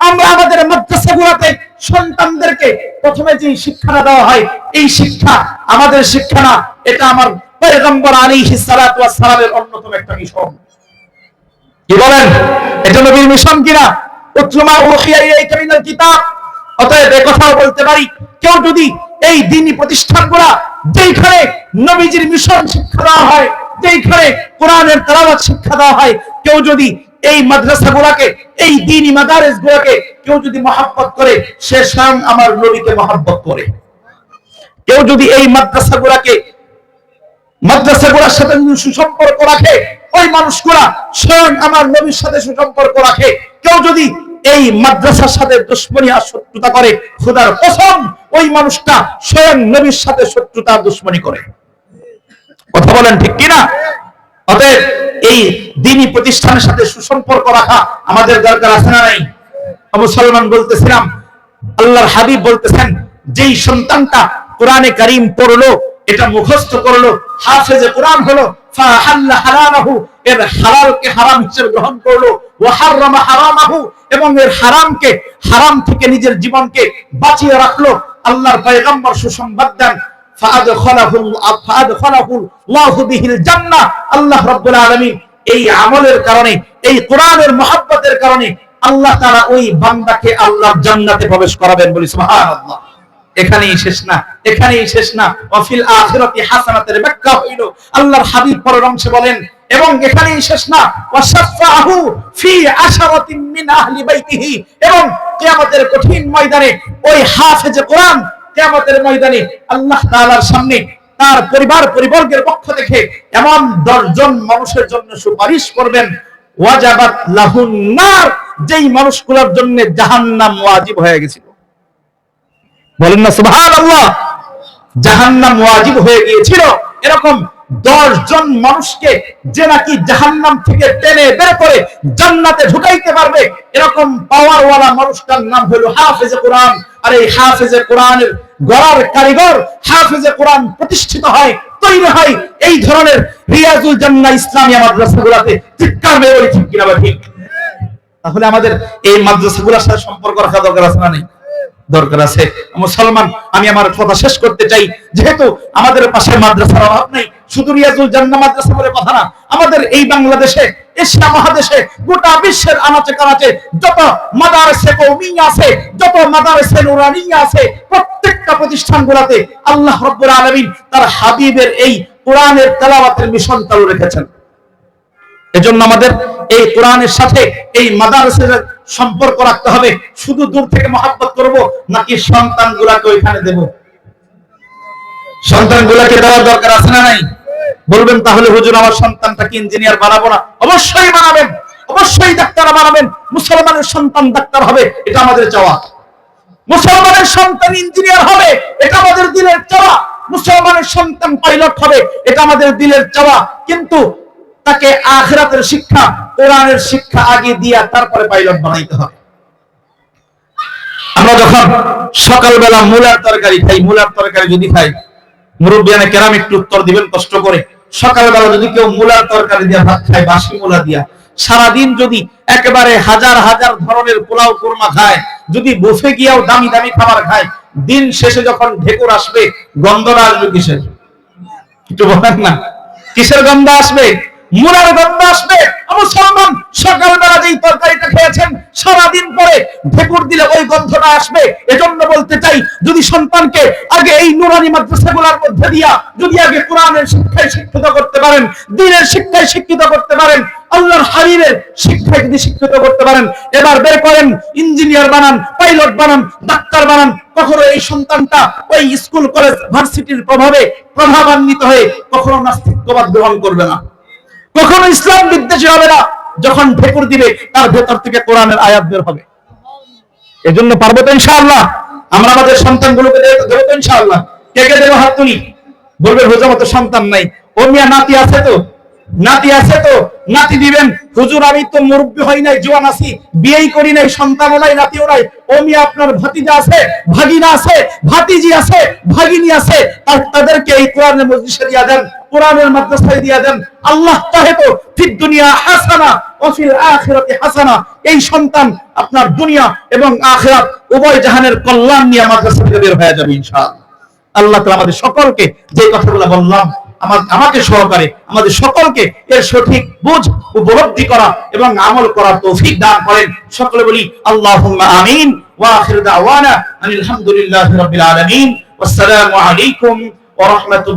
আমরা আমাদের মাদ্রাসাগুলোতে সন্তানদেরকে প্রথমে যে শিক্ষাটা দেওয়া হয়, এই শিক্ষা আমাদের শিক্ষা না, এটা আমার পয়গম্বর আলাইহিস সালাতু ওয়াস সালামের অন্যতম একটা মিশন। কি বলেন, এটা নবীর মিশন কিনা? উতলু মা উহিয়া ইলাইকা মিনাল কিতাব। অতএব এই কথাও বলতে পারি, কেউ যদি এই দ্বীনি প্রতিষ্ঠানগুলা যেখানে নবীজির মিশন শিক্ষা দেওয়া হয়, যেখানে কোরআনের তেলাওয়াত শিক্ষা দেওয়া হয়, কেউ যদি এই মাদ্রাসাগুলোকে, এই দ্বীনি মাদারিসগুলোকে কেউ যদি মহব্বত করে, সে স্বয়ং আমার নবীকে মহব্বত করে। কেউ যদি এই মাদ্রাসাগুলোর সাথে সুসম্পর্ক রাখে, ওই মানুষগুলা স্বয়ং আমার নবীর সাথে সুসম্পর্ক রাখে। কেউ যদি এই মাদ্রাসার সাথে দুশমনী আর শত্রুতা করে, খোদার কসম, ওই মানুষটা স্বয়ং নবীর সাথে শত্রুতা দুশমনী করে। কথা বলেন ঠিক কিনা? অতএব এই দ্বীনি প্রতিষ্ঠানের সাথে সুসম্পর্ক রাখা আমাদের দরকার আছে না নাই? মুসলমান, বলতেছিলাম, আল্লাহর হাবিব বলতেছেন, যেই সন্তানটা কোরআনে কারীম পড়লো, এটা মুখস্থ করলো, হাফেজে কোরআন হলো, ফাহাল্লা হালালাহু, এর হালালকে হারাম হিসেবে গ্রহণ করলো, ওয়া হারামা হারামাহু, এবং এর হারামকে, হারাম থেকে নিজের জীবনকে বাঁচিয়ে রাখলো, আল্লাহর পয়গম্বর সুসংবাদ দেন, ফাআদখালাহু আল্লাহু বিহিল জান্নাহ। আল্লাহ রাব্বুল আলামিন এই আমলের কারণে, এই কোরআনের মহব্বতের কারণে আল্লাহ তাআলা ওই বান্দাকে আল্লাহর জান্নাতে প্রবেশ করাবেন। বলি সুবহানাল্লাহ। এখানেই শেষ না, এখানেই শেষ না, ওয়াফিল আখিরাতি হাসানাতের ব্যাখ্যা হইল, আল্লাহর হাবিব পরের অংশে বলেন, এবং এখানেই শেষ না, ওয়াশাফাহু ফি আশারাতিন মিন আহলি বাইতিহি, এবং কিয়ামতের কঠিন ময়দানে ওই হাফেজে কোরআন কিয়ামতের ময়দানে আল্লাহ তাআলার সামনে তার পরিবর্গের পক্ষ থেকে এমন 10 জন মানুষের জন্য সুপারিশ করবেন, ওয়াজাবাত লাহুন নার, যেই মানুষগুলোর জন্য জাহান্নাম ওয়াজিব হয়ে গেছিল। বলেন না সুবহানাল্লাহ। জাহান্নাম ওয়াজিব হয়ে গিয়েছিল, এরকম 10 জন মানুষকে যে নাকি জাহান্নাম থেকে টেনে বের করে জান্নাতে ঢুকাইতে পারবে, এরকম পাওয়ারওয়ালা মানুষটার নাম হলো হাফেজে কোরআন। আর এই হাফেজে কোরআনের গড়ার কারিগর, হাফেজে কোরআন প্রতিষ্ঠিত হয়, তৈরি হয় এই ধরনের রিয়াজুল জান্নাহ ইসলামিয়া মাদ্রাসাগুলোতে। চিৎকার মেরে বলি ঠিক কিনা ঠিক? তাহলে আমাদের এই মাদ্রাসাগুলোর সাথে সম্পর্ক রাখা দরকার আছে না নেই? দরকার আছে। মুসলমান, আমি আমার কথা শেষ করতে চাই, যেহেতু আমাদের পাশে মাদ্রাসার অভাব নেই, শুধু রিয়াজুল জান্নাহ মাদ্রাসা বলে কথা না, আমাদের এই বাংলাদেশে, এশিয়া মহাদেশে, গোটা বিশ্বের আনাচে কানাচে যত মাদারসে কওমিয়া আছে, যত মাদারসে নুরানিয়া আছে, প্রত্যেকটা প্রতিষ্ঠানগুলোতে আল্লাহ রাব্বুল আলামিন তার হাবিবের এই কোরআনের তেলাওয়াতের মিশন চালু রেখেছেন। এজন্য আমাদের এই কোরআনের সাথে এই মাদ্রাসার সম্পর্ক রাখতে হবে। শুধু দূর থেকে মহব্বত করব নাকি সন্তানগুলোকে ওইখানে দেব? সন্তানগুলোকে দেওয়ার দরকার আছে না নাই? বলবেন তাহলে হুজুর আমার সন্তানটাকে ইঞ্জিনিয়ার বানাবো না। অবশ্যই বানাবেন, অবশ্যই ডাক্তার বানাবেন। মুসলমানের সন্তান ডাক্তার হবে, এটা আমাদের চাওয়া। মুসলমানের সন্তান ইঞ্জিনিয়ার হবে, এটা আমাদের দিলের চাওয়া। মুসলমানের সন্তান পাইলট হবে, এটা আমাদের দিলের চাওয়া। কিন্তু তাকে আখিরাতের শিক্ষা, কোরআনের শিক্ষা আগে দিয়া তারপরে পাইলট বানাইতে হবে। আমরা যখন সকালবেলা মূলার তরকারি খাই, মূলার তরকারি যদি খাই, মুরব্বিয়ানে কেরাম একটু উত্তর দিবেন কষ্ট করে। সকালবেলা যদি কেউ মূলার তরকারি দিয়া ভাত খায়, বাসি মূলা দিয়া, সারাদিন যদি একেবারে হাজার হাজার ধরনের পোলাও কুরমা খায়, যদি বুফে গিয়াও দামি দামি খাবার খায়, দিন শেষে যখন ঢেকুর আসবে, গন্ধটা আসবে কিসের? একটু বলেন না, কিসের গন্ধ আসবে? মূলার গন্ধ আসবে। মুসলমান সকালবেলা যেই তরকারিটা খেয়েছেন, সারাদিন পরে ঢেকুর দিলে ওই গন্ধটা আসবে। এজন্য বলতে চাই, যদি সন্তানকে আগে এই নুরানি মাদ্রাসাগুলোর মধ্যে দিয়া যদি আগে কোরআনের শিক্ষায় শিক্ষিত করতে পারেন, দ্বীনের শিক্ষায় শিক্ষিত করতে পারেন, আল্লাহর হাবিবের শিক্ষায় যদি শিক্ষিত করতে পারেন, এবার বের করেন, ইঞ্জিনিয়ার বানান, পাইলট বানান, ডাক্তার বানান, কখনো এই সন্তানটা ওই স্কুল কলেজ ভার্সিটির প্রভাবান্বিত হয়ে কখনো নাস্তিকবাদ গ্রহণ করবে না, কখনো ইসলাম বিদ্বেষী হবে না। যখন ঢেকুর দিবে তার ভেতর থেকে কোরআনের আয়াত বের হবে। এজন্য পারবো তো ইনশাআল্লাহ? আমরা আমাদের সন্তানগুলোকে দেবো তো ইনশাআল্লাহ? কে কে দেবো হাত তুলি? বলবেন হুজুর মতো সন্তান নাই। ও মিয়া নাতি আছে তো, নাতি আছে তো, নাতি দিবেন। হুজুর আমি তো মুরব্বী হই নাই, জোয়ান আছি, বিয়েই করি নাই, সন্তানও নাই, নাতিও নাই। ও মিয়া আপনার ভাতিজা আছে, ভাগিনা আছে, ভাতিজি আছে, ভাগিনী আছে, তাদেরকে এই কোরআনের মজলিসে দিয়া দেন, কোরআনের মাদ্রাসায় দিয়া দেন। আল্লাহ চাহে তো ফিদ দুনিয়া হাসানা ওয়া ফিল আখিরাতি হাসানা, এই সন্তান আপনার দুনিয়া এবং আখিরাত উভয় জাহানের কল্যাণ নিয়ে মাদ্রাসা থেকে বের হয়ে যাবে ইনশাআল্লাহ। আল্লাহ তাআলা আমাদের সকলকে যে কথাগুলো বললাম, আমাকে সহকারে আমাদের সকলকে এর সঠিক বুঝ উপলব্ধি করা এবং আমল করার তৌফিক দান করেন। সকলে বলি আল্লাহুম্মা আমিন। ওয়া আখিরু দাওয়ানা আলহামদুলিল্লাহি রাব্বিল আলামিন। ওয়াসসালামু আলাইকুম ওয়া রাহমাতুল্লাহ।